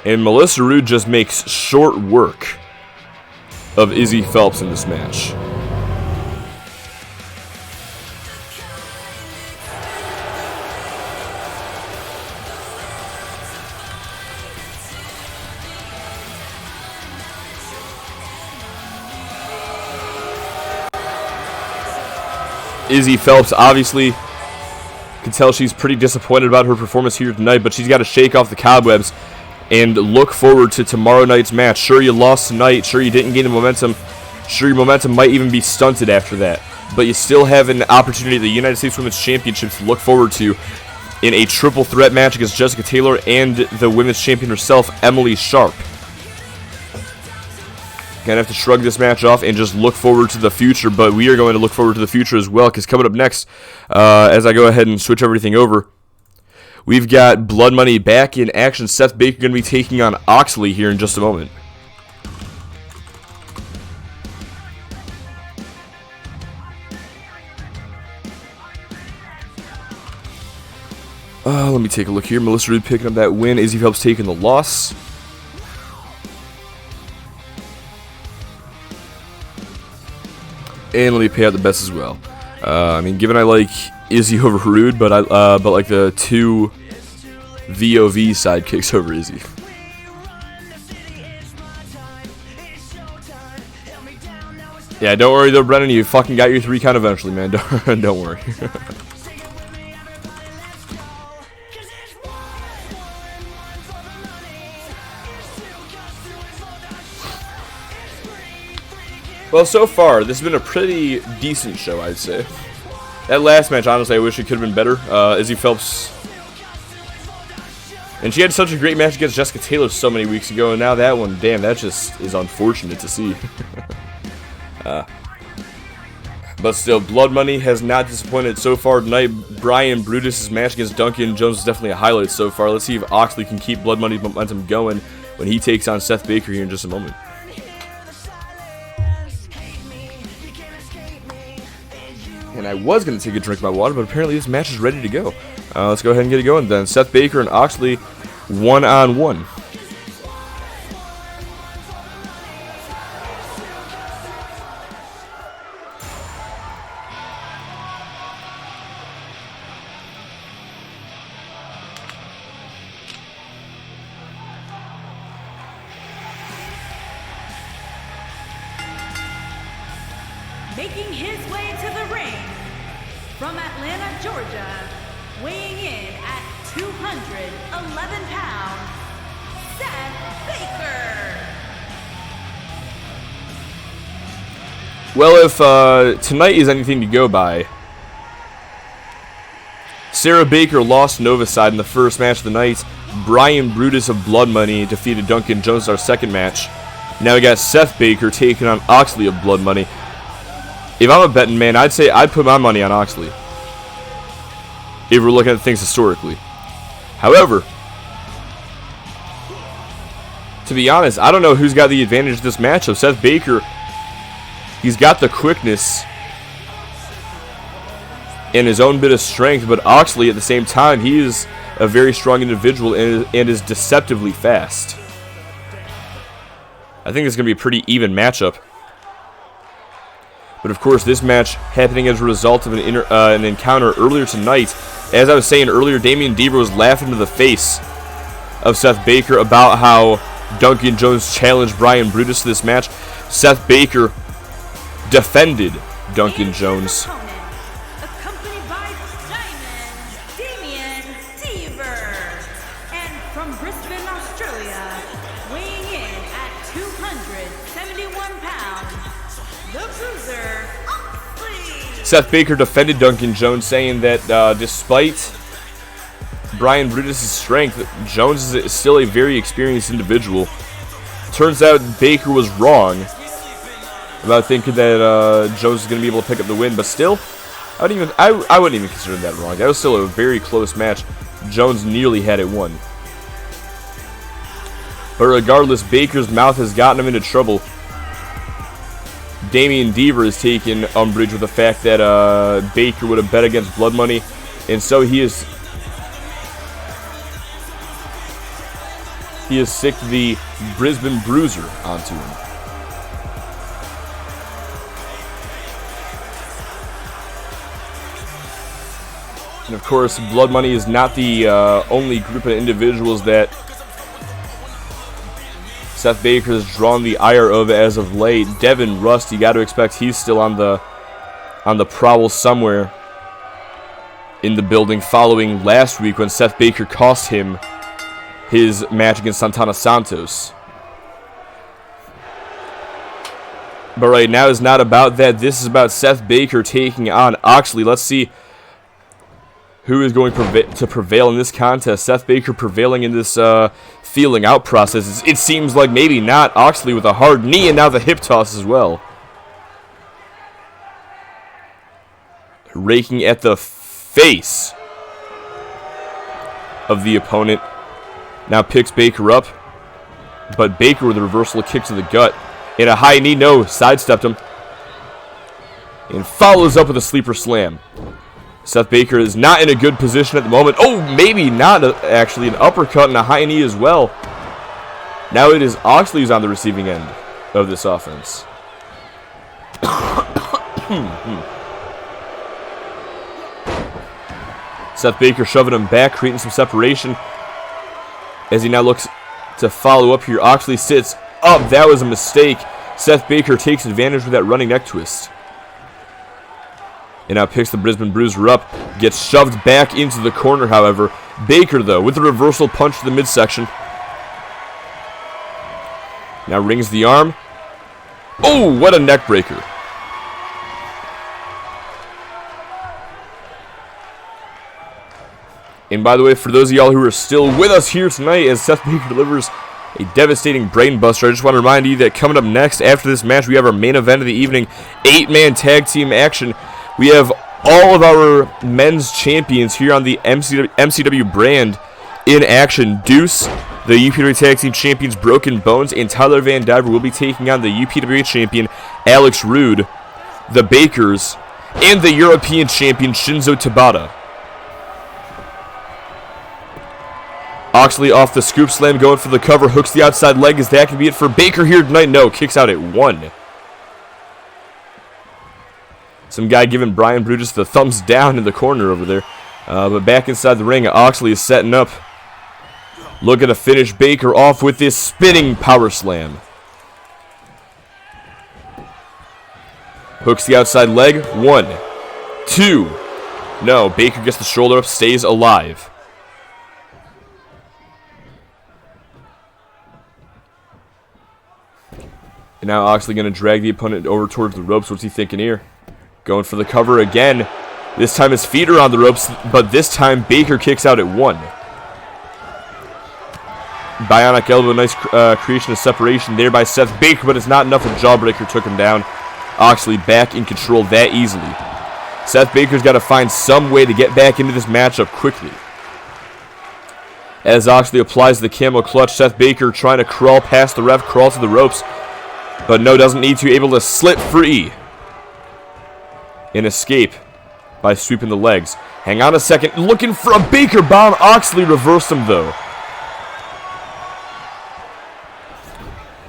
Speaker 1: And Melissa Rude just makes short work of Izzy Phelps in this match. Izzy Phelps obviously can tell she's pretty disappointed about her performance here tonight, but she's got to shake off the cobwebs and look forward to tomorrow night's match. Sure, you lost tonight. Sure, you didn't gain the momentum. Sure, your momentum might even be stunted after that. But you still have an opportunity at the United States Women's Championships to look forward to in a triple threat match against Jessica Taylor and the women's champion herself, Emily Sharp. Gonna have to shrug this match off and just look forward to the future, but we are going to look forward to the future as well, because coming up next, as I go ahead and switch everything over, we've got Blood Money back in action. Seth Baker going to be taking on Oxley here in just a moment. Let me take a look here. Melissa Rude picking up that win. Izzy Phelps taking the loss. And let me pay out the best as well. I mean, given I like Izzy over Rude, but like the 2 VOV sidekicks over Izzy. Yeah, don't worry though, Brennan. You fucking got your 3 count eventually, man. Don't worry. Well, so far, this has been a pretty decent show, I'd say. That last match, honestly, I wish it could have been better. Izzy Phelps. And she had such a great match against Jessica Taylor so many weeks ago, and now that one, damn, that just is unfortunate to see. But still, Blood Money has not disappointed so far tonight. Brian Brutus' match against Duncan Jones is definitely a highlight so far. Let's see if Oxley can keep Blood Money's momentum going when he takes on Seth Baker here in just a moment. And I was going to take a drink of my water, but apparently this match is ready to go. Let's go ahead and get it going then. Seth Baker and Oxley one-on-one.
Speaker 3: Making his way to the ring from Atlanta, Georgia, weighing in at 211 pounds, Seth Baker.
Speaker 1: Well, if tonight is anything to go by, Sarah Baker lost Novaside in the first match of the night. Brian Brutus of Blood Money defeated Duncan Jones in our second match. Now we got Seth Baker taking on Oxley of Blood Money. If I'm a betting man, I'd say I'd put my money on Oxley, if we're looking at things historically. However, to be honest, I don't know who's got the advantage of this matchup. Seth Baker, he's got the quickness and his own bit of strength, but Oxley at the same time, he is a very strong individual and is deceptively fast. I think it's going to be a pretty even matchup. But of course, this match happening as a result of an encounter earlier tonight. As I was saying earlier, Damian Deaver was laughing to the face of Seth Baker about how Duncan Jones challenged Brian Brutus to this match. Seth Baker defended Duncan Jones.
Speaker 3: Accompanied by Damian Deaver. And from Brisbane, Australia, weighing in at 271 pounds, the bruiser, Oxley.
Speaker 1: Seth Baker defended Duncan Jones, saying that despite Brian Brutus' strength, Jones is still a very experienced individual. Turns out Baker was wrong about thinking that Jones was going to be able to pick up the win, but still, I wouldn't even consider that wrong. That was still a very close match. Jones nearly had it won. But regardless, Baker's mouth has gotten him into trouble. Damian Deaver is taking umbrage with the fact that Baker would have bet against Blood Money, and so he is sicked the Brisbane Bruiser onto him. And of course, Blood Money is not the only group of individuals that Seth Baker has drawn the ire of as of late. Devin Rust, you got to expect he's still on the prowl somewhere in the building following last week when Seth Baker cost him his match against Santana Santos. But right now is not about that. This is about Seth Baker taking on Oxley. Let's see who is going to prevail in this contest. Seth Baker prevailing in this feeling out process. It seems like maybe not. Oxley with a hard knee and now the hip toss as well. Raking at the face of the opponent. Now picks Baker up. But Baker with a reversal kick to the gut. And a high knee, no, sidestepped him. And follows up with a sleeper slam. Seth Baker is not in a good position at the moment. Oh, maybe not, actually. An uppercut and a high knee as well. Now it is Oxley who's on the receiving end of this offense. Seth Baker shoving him back, creating some separation. As he now looks to follow up here. Oxley sits up. That was a mistake. Seth Baker takes advantage with that running neck twist. And now picks the Brisbane Bruiser up. Gets shoved back into the corner, however. Baker, though, with the reversal punch to the midsection. Now rings the arm. Oh, what a neck breaker. And by the way, for those of y'all who are still with us here tonight, as Seth Baker delivers A devastating brain buster. I just want to remind you that coming up next after this match, we have our main event of the evening, 8-man tag team action. We have all of our men's champions here on the MCW brand in action. Deuce, the UPWA Tag Team Champions Broken Bones, and Tyler Van Diver will be taking on the UPWA Champion Alex Rude, the Bakers, and the European Champion Shinzo Tabata. Oxley off the scoop slam, going for the cover, hooks the outside leg. Is that going to be it for Baker here tonight? No, kicks out at 1. Some guy giving Brian Brutus the thumbs down in the corner over there. But back inside the ring, Oxley is setting up. Looking to finish Baker off with this spinning power slam. Hooks the outside leg. 1, 2. No, Baker gets the shoulder up, stays alive. And now Oxley going to drag the opponent over towards the ropes. What's he thinking here? Going for the cover again. This time his feet are on the ropes, but this time Baker kicks out at 1. Bionic elbow, nice creation of separation there by Seth Baker, but it's not enough. A jawbreaker took him down. Oxley back in control that easily. Seth Baker's got to find some way to get back into this matchup quickly. As Oxley applies the camel clutch, Seth Baker trying to crawl past the ref, crawl to the ropes. But no, doesn't need to. Able to slip free and escape by sweeping the legs. Hang on a second. Looking for a Baker bomb. Oxley reversed him, though.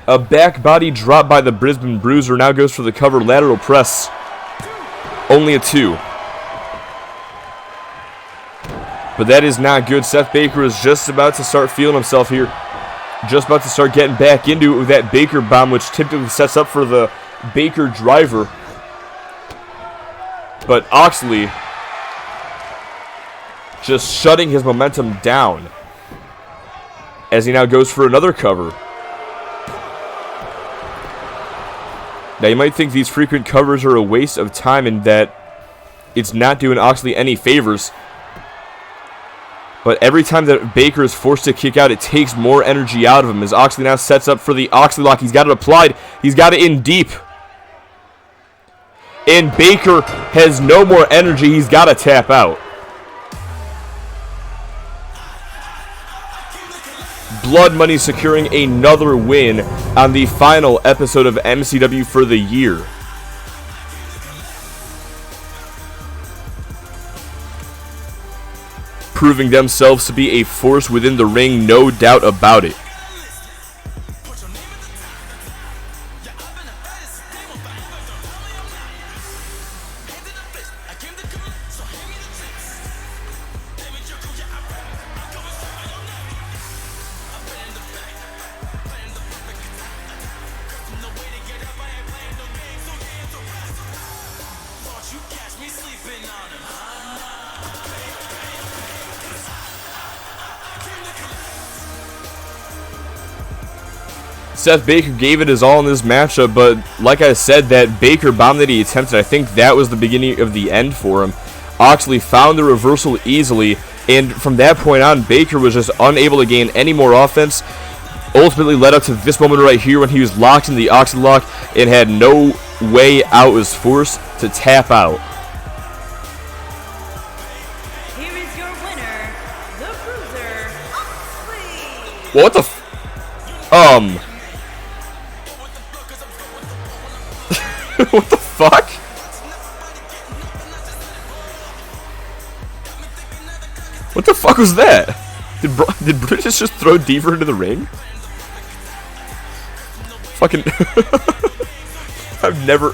Speaker 1: A back body drop by the Brisbane Bruiser. Now goes for the cover. Lateral press. Only a 2. But that is not good. Seth Baker is just about to start feeling himself here. Just about to start getting back into it with that Baker bomb, which typically sets up for the Baker driver. But Oxley just shutting his momentum down as he now goes for another cover. Now you might think these frequent covers are a waste of time and that it's not doing Oxley any favors. But every time that Baker is forced to kick out, it takes more energy out of him. As Oxley now sets up for the Oxley lock. He's got it applied. He's got it in deep. And Baker has no more energy. He's got to tap out. Blood Money securing another win on the final episode of MCW for the year. Proving themselves to be a force within the ring, no doubt about it. Seth Baker gave it his all in this matchup, but like I said, that Baker bomb that he attempted, I think that was the beginning of the end for him. Oxley found the reversal easily, and from that point on, Baker was just unable to gain any more offense. Ultimately led up to this moment right here when he was locked in the Oxley lock and had no way out, was forced to tap out.
Speaker 3: Here is your winner, the Bruiser, Oxley.
Speaker 1: What the what the fuck? What the fuck was that? Did Brutus just throw Deaver into the ring? Fucking I've never...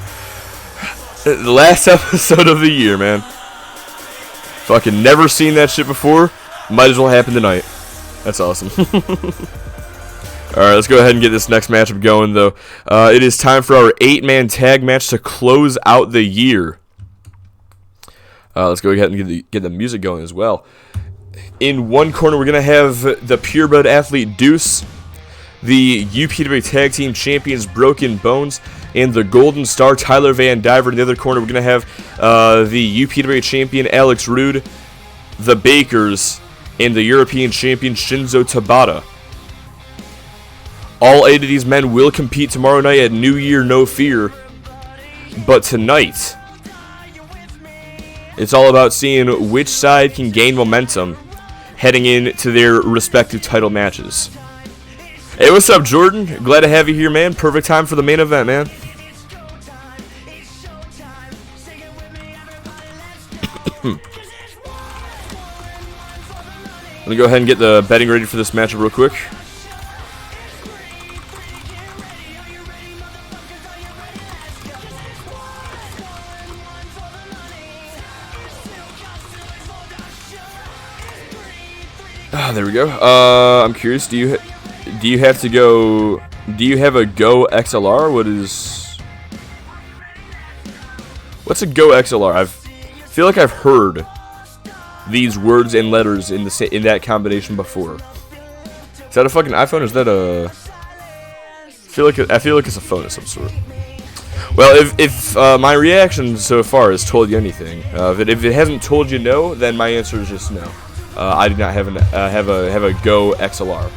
Speaker 1: The last episode of the year, man. Fucking never seen that shit before. Might as well happen tonight. That's awesome. Alright, let's go ahead and get this next matchup going, though. It is time for our 8-man tag match to close out the year. Let's go ahead and get the music going as well. In one corner, we're going to have the purebred athlete Deuce, the UPWA Tag Team Champions Broken Bones, and the Golden Star Tyler Van Diver. In the other corner, we're going to have the UPWA Champion Alex Rude, the Bakers, and the European Champion Shinzo Tabata. All 8 of these men will compete tomorrow night at New Year No Fear. But tonight, it's all about seeing which side can gain momentum heading into their respective title matches. Hey, what's up, Jordan? Glad to have you here, man. Perfect time for the main event, man. Let me go ahead and get the betting ready for this matchup real quick. There we go. I'm curious. Do you have to go? Do you have a Go XLR? What's a Go XLR? I feel like I've heard these words and letters in in that combination before. Is that a fucking iPhone? Or is that a? I feel like it's a phone of some sort. Well, if my reaction so far has told you anything, if it hasn't told you no, then my answer is just no. I do not have a Go XLR.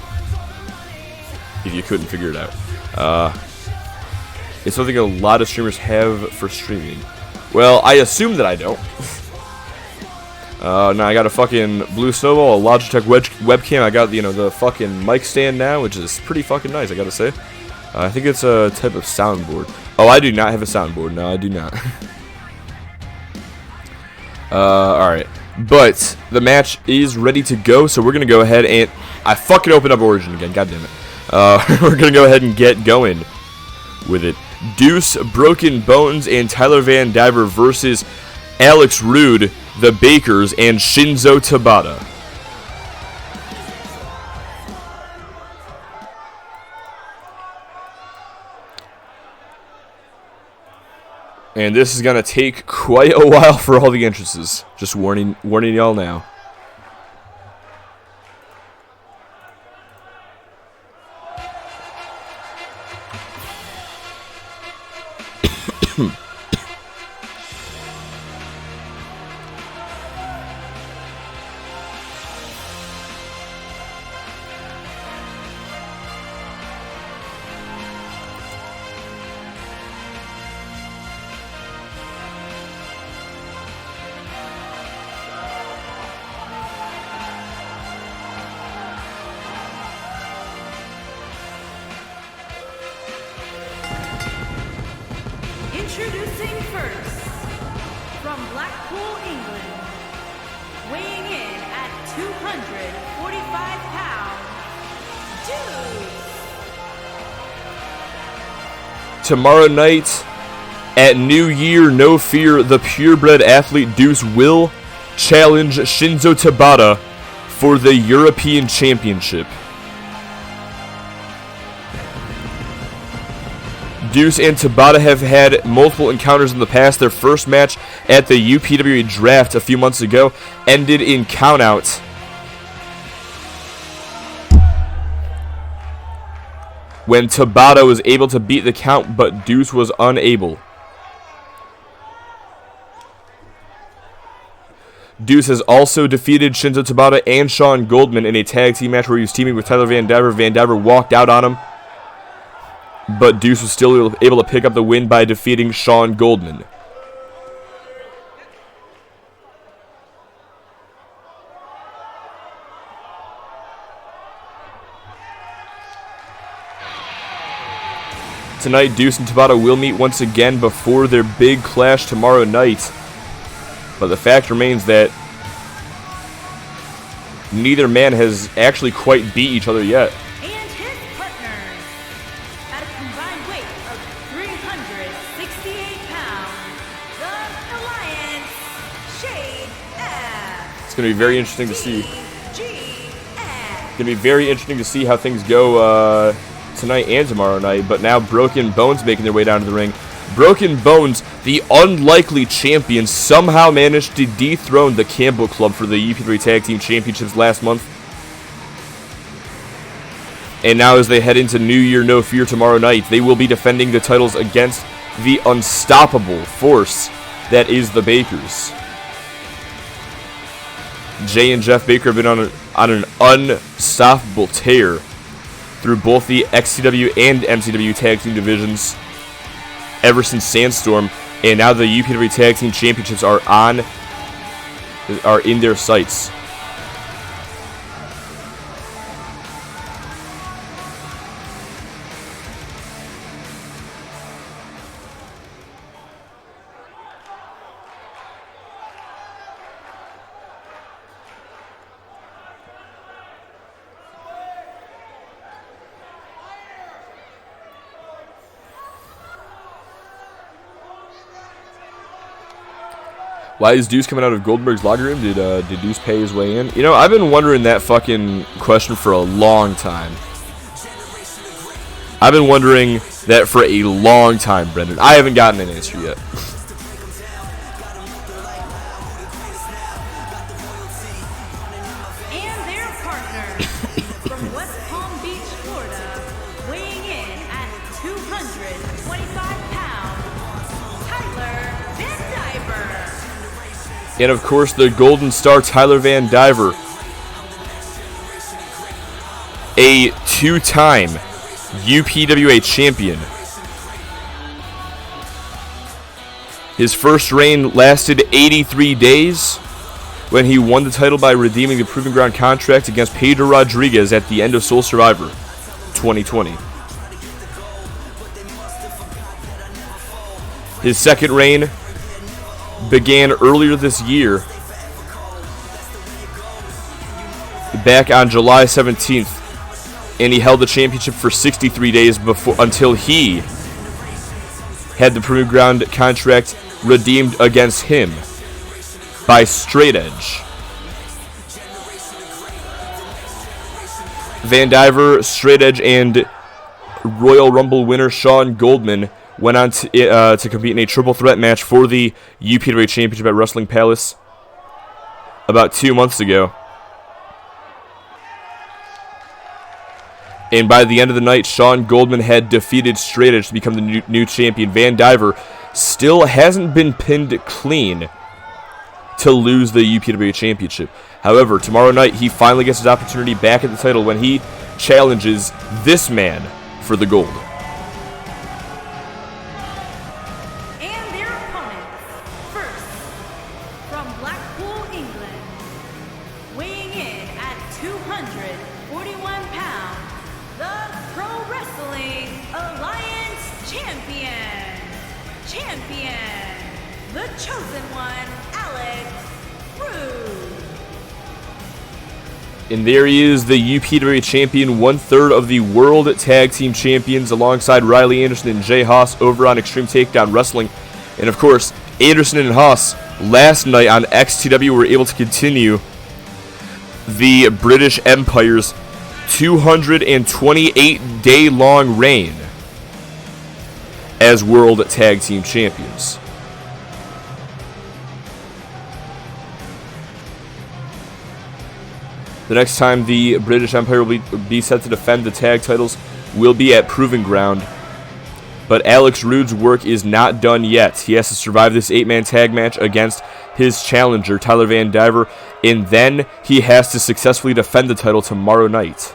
Speaker 1: If you couldn't figure it out, it's something a lot of streamers have for streaming. Well, I assume that I don't. Now I got a fucking Blue Snowball, a Logitech webcam. I got the fucking mic stand now, which is pretty fucking nice, I gotta say. I think it's a type of soundboard. Oh, I do not have a soundboard. No, I do not. All right. But the match is ready to go, so we're going to go ahead and... I fucking opened up Origin again, god damn it. We're going to go ahead and get going with it. Deuce, Broken Bones, and Tyler Van Diver versus Alex Rude, the Bakers, and Shinzo Tabata. And this is going to take quite a while for all the entrances. Just warning y'all now.
Speaker 3: Introducing first, from Blackpool, England, weighing in at 245 pounds, Deuce.
Speaker 1: Tomorrow night at New Year No Fear, the purebred athlete Deuce will challenge Shinzo Tabata for the European Championship. Deuce and Tabata have had multiple encounters in the past. Their first match at the UPWA draft a few months ago ended in countout. When Tabata was able to beat the count, but Deuce was unable. Deuce has also defeated Shinzo Tabata and Sean Goldman in a tag team match where he was teaming with Tyler Van Diver. Van Diver walked out on him, but Deuce was still able to pick up the win by defeating Sean Goldman. Tonight, Deuce and Tabata will meet once again before their big clash tomorrow night. But the fact remains that neither man has actually quite beat each other yet.
Speaker 3: And his partners, at a combined weight of 368 pounds, the Alliance, Shade F.
Speaker 1: It's going to be very interesting to see.
Speaker 3: GF.
Speaker 1: It's going to be very interesting to see how things go tonight and tomorrow night. But now Broken Bones making their way down to the ring. Broken Bones, the unlikely champion, somehow managed to dethrone the Campbell Club for the UP3 Tag Team Championships last month. And now as they head into New Year No Fear tomorrow night, they will be defending the titles against the unstoppable force that is the Bakers. Jay and Jeff Baker have been on an unstoppable tear through both the XCW and MCW tag team divisions ever since Sandstorm, and now the UPW Tag Team Championships are in their sights. Why is Deuce coming out of Goldberg's locker room? Did Deuce pay his way in? You know, I've been wondering that fucking question for a long time. I've been wondering that for a long time, Brendan. I haven't gotten an answer yet.
Speaker 3: And their partner from West Palm Beach, Florida, weighing in at 225 pounds, Tyler Van Diver.
Speaker 1: And of course, the Golden Star Tyler Van Diver, a two-time UPWA champion. His first reign lasted 83 days when he won the title by redeeming the Proving Ground contract against Pedro Rodriguez at the end of Soul Survivor 2020. His second reign began earlier this year, back on July 17th, and he held the championship for 63 days until he had the Proving Ground contract redeemed against him by Straight Edge. Van Diver, Straight Edge, and Royal Rumble winner Sean Goldman went on to compete in a triple threat match for the UPWA Championship at Wrestling Palace about 2 months ago. And by the end of the night, Sean Goldman had defeated Straight Edge to become the new champion. Van Diver still hasn't been pinned clean to lose the UPWA Championship. However, tomorrow night, he finally gets his opportunity back at the title when he challenges this man for the gold.
Speaker 3: The chosen one, Alex Rude.
Speaker 1: And there he is, the UPWA champion, 1/3 of the World Tag Team Champions, alongside Riley Anderson and Jay Haas over on Extreme Takedown Wrestling. And of course, Anderson and Haas last night on XTW were able to continue the British Empire's 228-day-long reign as World Tag Team Champions. The next time the British Empire will be set to defend the tag titles will be at Proving Ground. But Alex Rude's work is not done yet. He has to survive this 8-man tag match against his challenger, Tyler Van Diver, and then he has to successfully defend the title tomorrow night.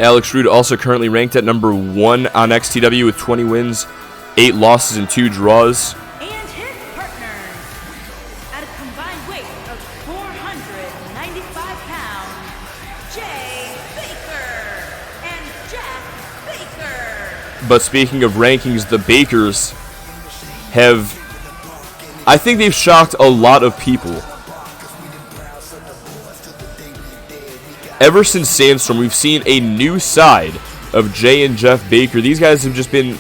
Speaker 1: Alex Rude also currently ranked at number 1 on XTW with 20 wins, 8 losses, and 2 draws.
Speaker 3: And his partners, at a combined weight of 495 pounds, Jay Baker and Jack Baker.
Speaker 1: But speaking of rankings, the Bakers I think they've shocked a lot of people. Ever since Sandstorm, we've seen a new side of Jay and Jeff Baker. These guys have just been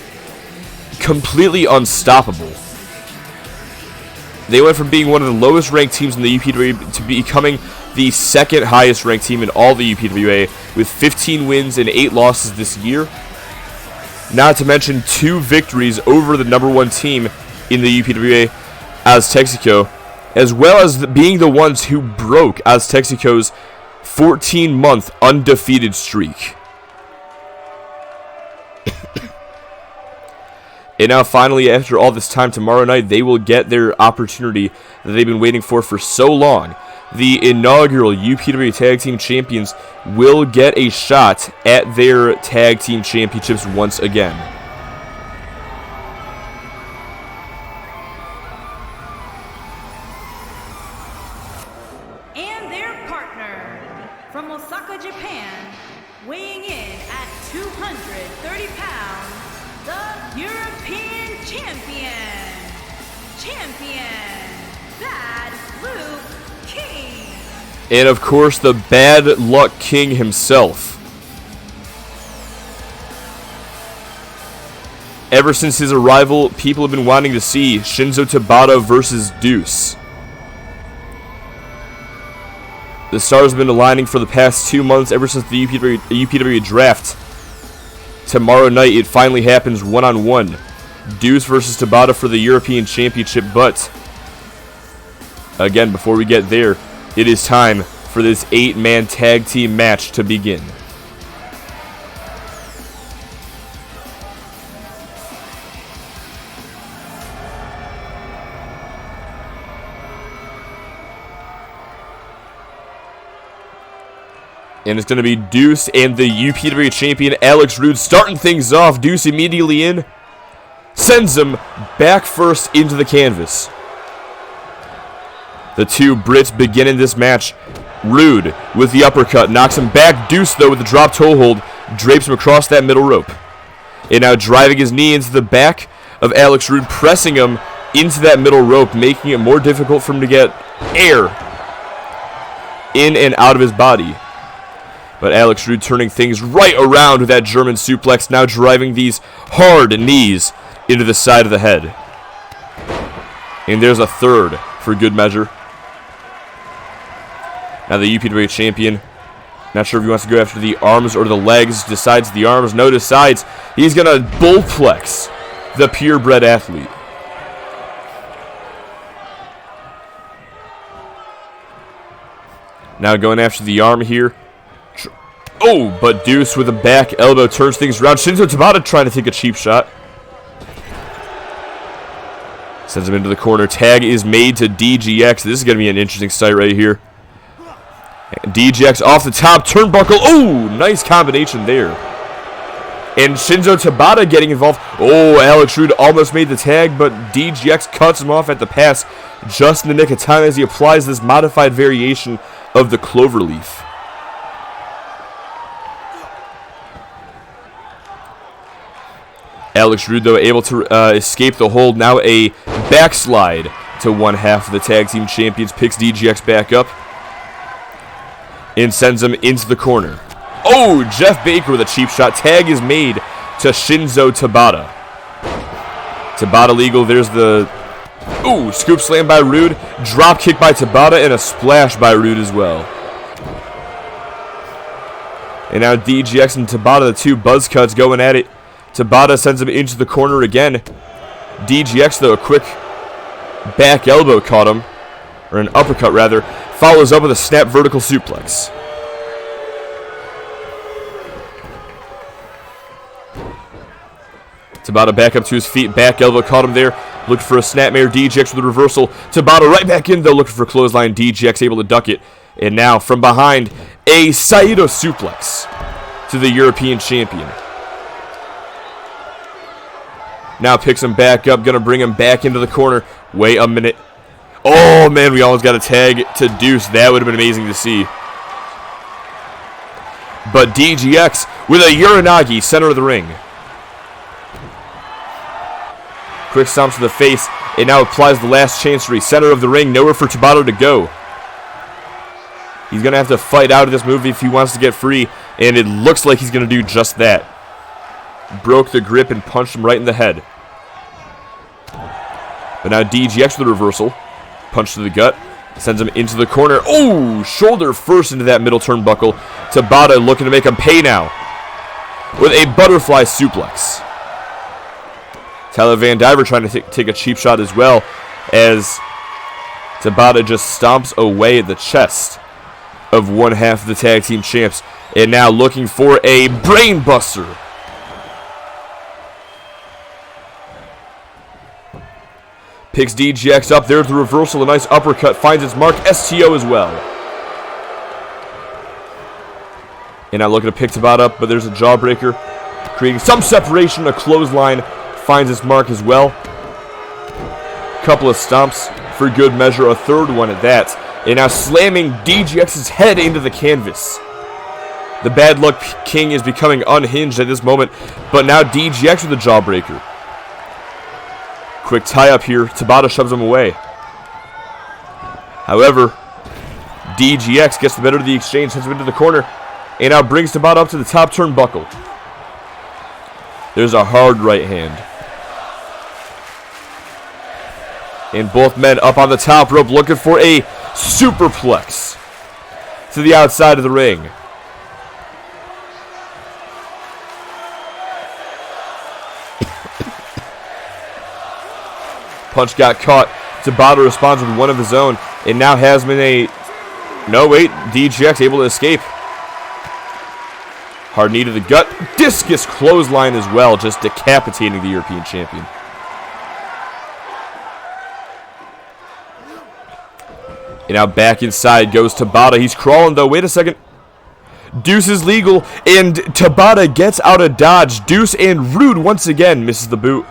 Speaker 1: completely unstoppable. They went from being one of the lowest ranked teams in the UPWA to becoming the second highest ranked team in all the UPWA with 15 wins and 8 losses this year. not to mention 2 victories over the #1 team in the UPWA, Az Texico, as well as being the ones who broke Az Texico's 14-month undefeated streak. And now finally, after all this time, tomorrow night, they will get their opportunity that they've been waiting for so long. The inaugural UPWA Tag Team Champions will get a shot at their Tag Team Championships once again.
Speaker 3: And their partner from Osaka, Japan, weighing in at 230 pounds, the European champion, Bad Luke King.
Speaker 1: And of course, the Bad Luck King himself. Ever since his arrival, people have been wanting to see Shinzo Tabata versus Deuce. The stars have been aligning for the past 2 months, ever since the UPWA draft. Tomorrow night, it finally happens one-on-one. Deuce versus Tabata for the European Championship, but again, before we get there, it is time for this 8-man tag team match to begin. And it's going to be Deuce and the UPWA champion Alex Rude starting things off. Deuce immediately in. Sends him back first into the canvas. The two Brits beginning this match. Rude with the uppercut. Knocks him back. Deuce, though, with the drop toe hold. Drapes him across that middle rope. And now driving his knee into the back of Alex Rude. Pressing him into that middle rope. Making it more difficult for him to get air in and out of his body. But Alex Rude turning things right around with that German suplex. Now driving these hard knees into the side of the head. And there's a third for good measure. Now the UPWA champion, not sure if he wants to go after the arms or the legs. Decides the arms. No, decides he's going to bullplex the purebred athlete. Now going after the arm here. Oh, but Deuce with a back elbow turns things around. Shinzo Tabata trying to take a cheap shot. Sends him into the corner. Tag is made to DGX. This is going to be an interesting sight right here. DGX off the top. Turnbuckle. Oh, nice combination there. And Shinzo Tabata getting involved. Oh, Alex Rude almost made the tag, but DGX cuts him off at the pass just in the nick of time as he applies this modified variation of the cloverleaf. Alex Rude, though, able to escape the hold. Now a backslide to one half of the tag team champions. Picks DGX back up and sends him into the corner. Oh, Jeff Baker with a cheap shot. Tag is made to Shinzo Tabata. Tabata legal. There's the scoop slam by Rude. Drop kick by Tabata and a splash by Rude as well. And now DGX and Tabata, the two buzz cuts going at it. Tabata sends him into the corner again. DGX, though, a quick back elbow caught him. Or an uppercut, rather. Follows up with a snap vertical suplex. Tabata back up to his feet. Back elbow caught him there. Looking for a snapmare. DGX with a reversal. Tabata right back in, though, looking for a clothesline. DGX able to duck it. And now, from behind, a Saito suplex to the European champion. Now picks him back up. Going to bring him back into the corner. Wait a minute. Oh, man, we almost got a tag to Deuce. That would have been amazing to see. But DGX with a Uranagi, center of the ring. Quick stomps to the face. And now applies the last chancery. Center of the ring. Nowhere for Tabata to go. He's going to have to fight out of this move if he wants to get free. And it looks like he's going to do just that. Broke the grip and punched him right in the head. But now DGX with a reversal. Punch to the gut. Sends him into the corner. Oh, shoulder first into that middle turnbuckle. Tabata looking to make him pay now. With a butterfly suplex. Tyler Van Diver trying to take a cheap shot as well, as Tabata just stomps away at the chest of one half of the tag team champs. And now looking for a brain buster. Picks DGX up. There's the reversal. A nice uppercut. Finds its mark. STO as well. And now looking to pick Tabata up, but there's a jawbreaker. Creating some separation. A clothesline. Finds its mark as well. Couple of stomps for good measure. A third one at that. And now slamming DGX's head into the canvas. The Bad Luck King is becoming unhinged at this moment, but now DGX with a jawbreaker. Quick tie-up here. Tabata shoves him away. However, DGX gets the better of the exchange, sends him into the corner, and now brings Tabata up to the top turnbuckle. There's a hard right hand. And both men up on the top rope looking for a superplex to the outside of the ring. Punch got caught. Tabata responds with one of his own, and now has him in a... No, wait. DGX able to escape. Hard knee to the gut. Discus clothesline as well, just decapitating the European champion. And now back inside goes Tabata. He's crawling, though. Wait a second. Deuce is legal, and Tabata gets out of dodge. Deuce and Rude once again misses the boot.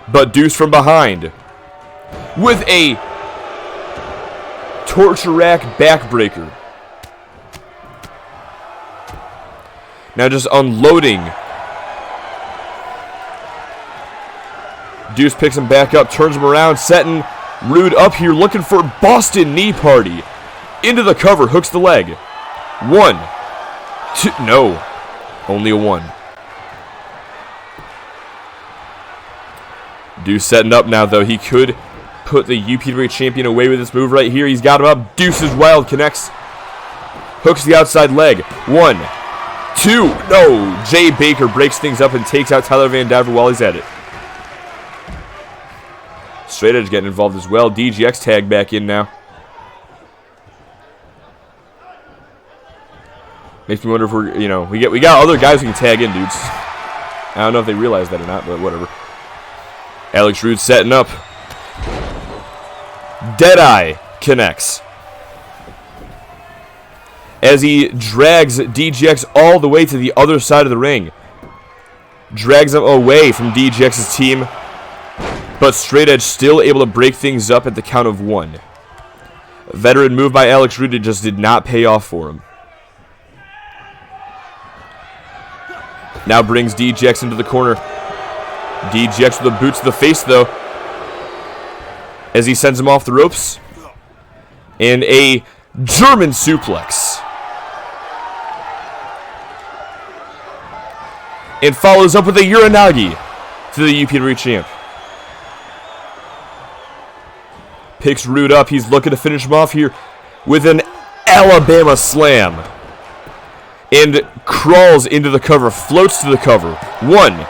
Speaker 1: But Deuce from behind with a torture rack backbreaker. Now just unloading. Deuce picks him back up, turns him around, setting Rude up here, looking for Boston Knee Party. Into the cover, hooks the leg. 1, 2, no, only a 1. Deuce setting up now, though. He could put the UPW champion away with this move right here. He's got him up. Deuce's wild connects. Hooks the outside leg. 1, 2. No. Jay Baker breaks things up and takes out Tyler Van Diver while he's at it. Straight Edge getting involved as well. DGX tag back in now. Makes me wonder if we're, we got other guys who can tag in, dudes. I don't know if they realize that or not, but whatever. Alex Rude setting up. Deadeye connects. As he drags DGX all the way to the other side of the ring. Drags him away from DGX's team. But Straight Edge still able to break things up at the count of 1. A veteran move by Alex Rude just did not pay off for him. Now brings DGX into the corner. DGX with a boot to the face, though, as he sends him off the ropes. And a German suplex. And follows up with a Uranagi to the UPW champ. Picks Rude up. He's looking to finish him off here with an Alabama slam. And crawls into the cover, floats to the cover. 1,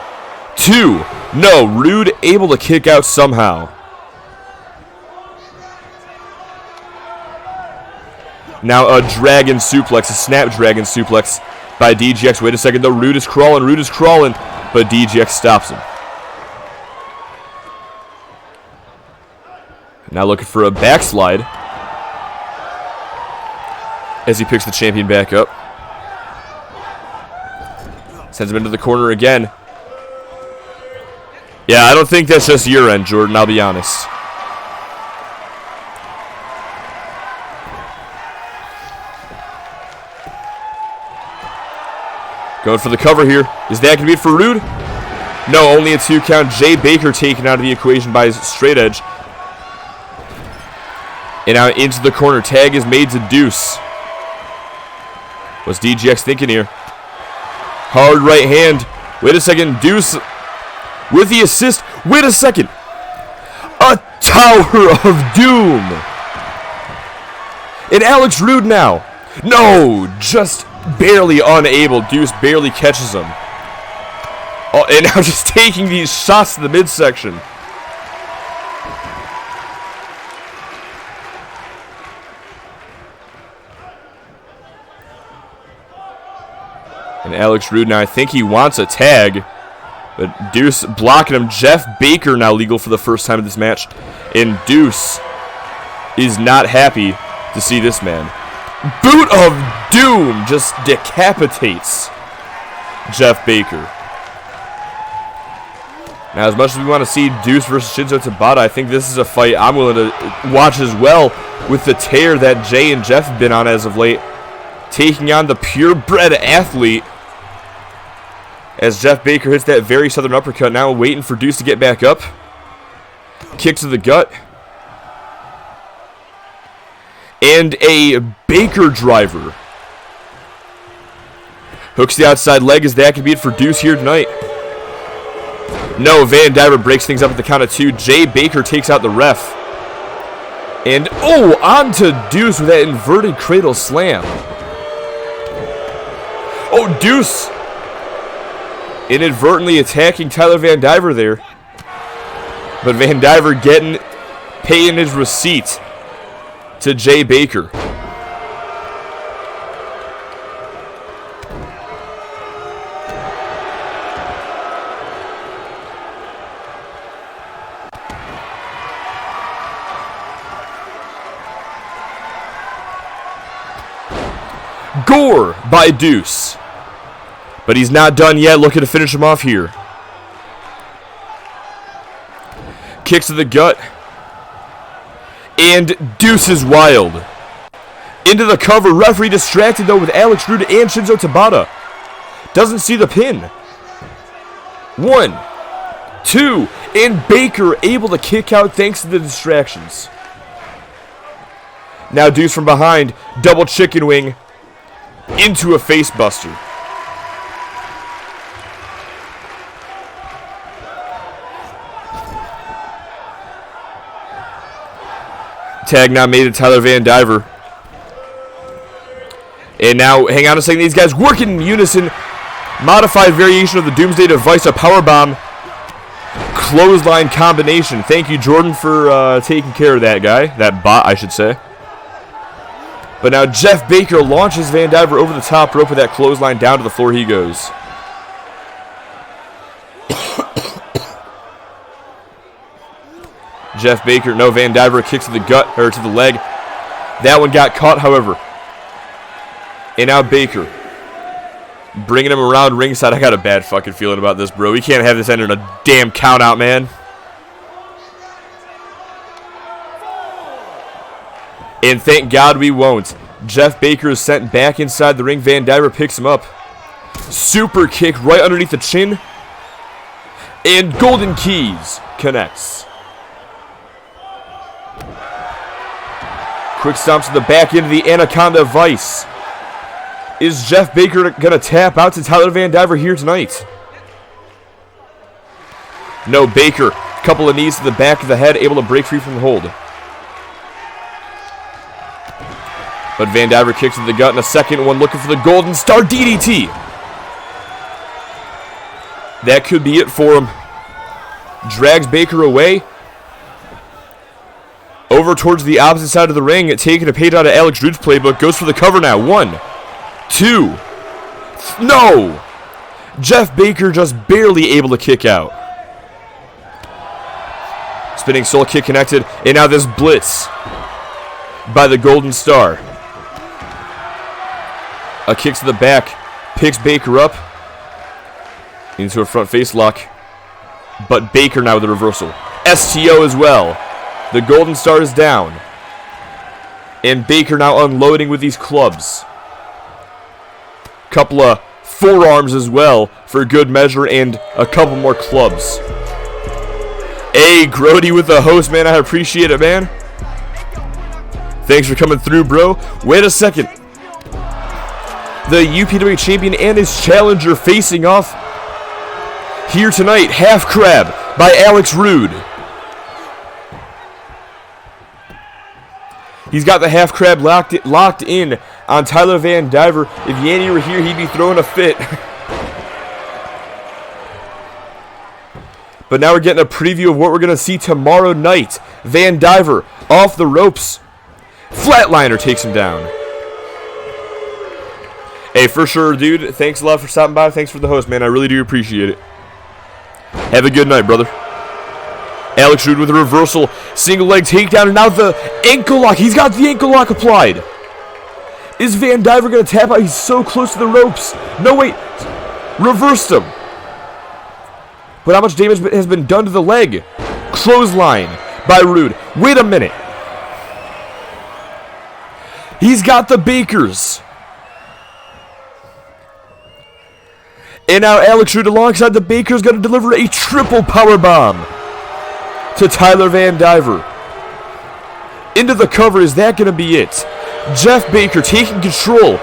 Speaker 1: 2. No, Rude able to kick out somehow. Now a dragon suplex, a snapdragon suplex by DGX. Wait a second, though. Rude is crawling, but DGX stops him. Now looking for a backslide as he picks the champion back up. Sends him into the corner again. Yeah, I don't think that's just your end, Jordan, I'll be honest. Going for the cover here. Is that going to be it for Rude? No, only a 2 count. Jay Baker taken out of the equation by Straight Edge. And now into the corner. Tag is made to Deuce. What's DGX thinking here? Hard right hand. Wait a second. Deuce with the assist. Wait a second. A Tower of Doom. And Alex Rude now. No, just barely unable. Deuce barely catches him. Oh, and now just taking these shots to the midsection. And Alex Rude now, I think he wants a tag. But Deuce blocking him. Jeff Baker now legal for the first time in this match. And Deuce is not happy to see this man. Boot of Doom just decapitates Jeff Baker. Now, as much as we want to see Deuce versus Shinzo Tabata, I think this is a fight I'm willing to watch as well, with the tear that Jay and Jeff have been on as of late. Taking on the purebred athlete, as Jeff Baker hits that very southern uppercut, now waiting for Deuce to get back up. Kick to the gut. And a Baker driver. Hooks the outside leg, as that could be it for Deuce here tonight. No, Van Diver breaks things up at the count of 2. Jay Baker takes out the ref. And, oh, on to Deuce with that inverted cradle slam. Oh, Deuce inadvertently attacking Tyler Van Diver there. But Van Diver paying his receipt to Jay Baker. Gore by Deuce. But he's not done yet, looking to finish him off here. Kicks to the gut. And Deuce is wild. Into the cover. Referee distracted though with Alex Rude and Shinzo Tabata. Doesn't see the pin. 1, 2, and Baker able to kick out thanks to the distractions. Now Deuce from behind. Double chicken wing into a face buster. Tag now made to Tyler Van Diver. And now, hang on a second, these guys working in unison. Modified variation of the Doomsday Device, a powerbomb clothesline combination. Thank you, Jordan, for taking care of that guy. That bot, I should say. But now Jeff Baker launches Van Diver over the top rope with that clothesline. Down to the floor he goes. Jeff Baker, no, Van Diver kicks to the gut, or to the leg. That one got caught, however. And now Baker bringing him around ringside. I got a bad fucking feeling about this, bro. We can't have this end in a damn count out, man. And thank God we won't. Jeff Baker is sent back inside the ring. Van Diver picks him up. Super kick right underneath the chin. And Golden Keys connects. Quick stomps to the back into the Anaconda Vice. Is Jeff Baker going to tap out to Tyler Van Diver here tonight? No, Baker. Couple of knees to the back of the head, able to break free from the hold. But Van Diver kicks to the gut in a second one, looking for the Golden Star DDT. That could be it for him. Drags Baker away. Over towards the opposite side of the ring, taking a page out of Alex Rude's playbook. Goes for the cover now. 1, 2. No! Jeff Baker just barely able to kick out. Spinning soul kick connected. And now this blitz by the Golden Star. A kick to the back. Picks Baker up into a front face lock. But Baker now with the reversal. STO as well. The Golden Star is down. And Baker now unloading with these clubs. Couple of forearms as well for good measure, and a couple more clubs. Hey, Grody with the host, man. I appreciate it, man. Thanks for coming through, bro. Wait a second. The UPW champion and his challenger facing off here tonight. Half Crab by Alex Rude. He's got the half crab locked in on Tyler Van Diver. If Yanny were here, he'd be throwing a fit. But now we're getting a preview of what we're going to see tomorrow night. Van Diver off the ropes. Flatliner takes him down. Hey, for sure, dude. Thanks a lot for stopping by. Thanks for the host, man. I really do appreciate it. Have a good night, brother. Alex Rude with a reversal. Single leg takedown. And now the ankle lock. He's got the ankle lock applied. Is Van Diver going to tap out? He's so close to the ropes. No, wait. Reversed him. But how much damage has been done to the leg? Clothesline by Rude. Wait a minute. He's got the Bakers. And now Alex Rude alongside the Bakers going to deliver a triple powerbomb to Tyler Van Diver. Into the cover. Is that going to be it? Jeff Baker taking control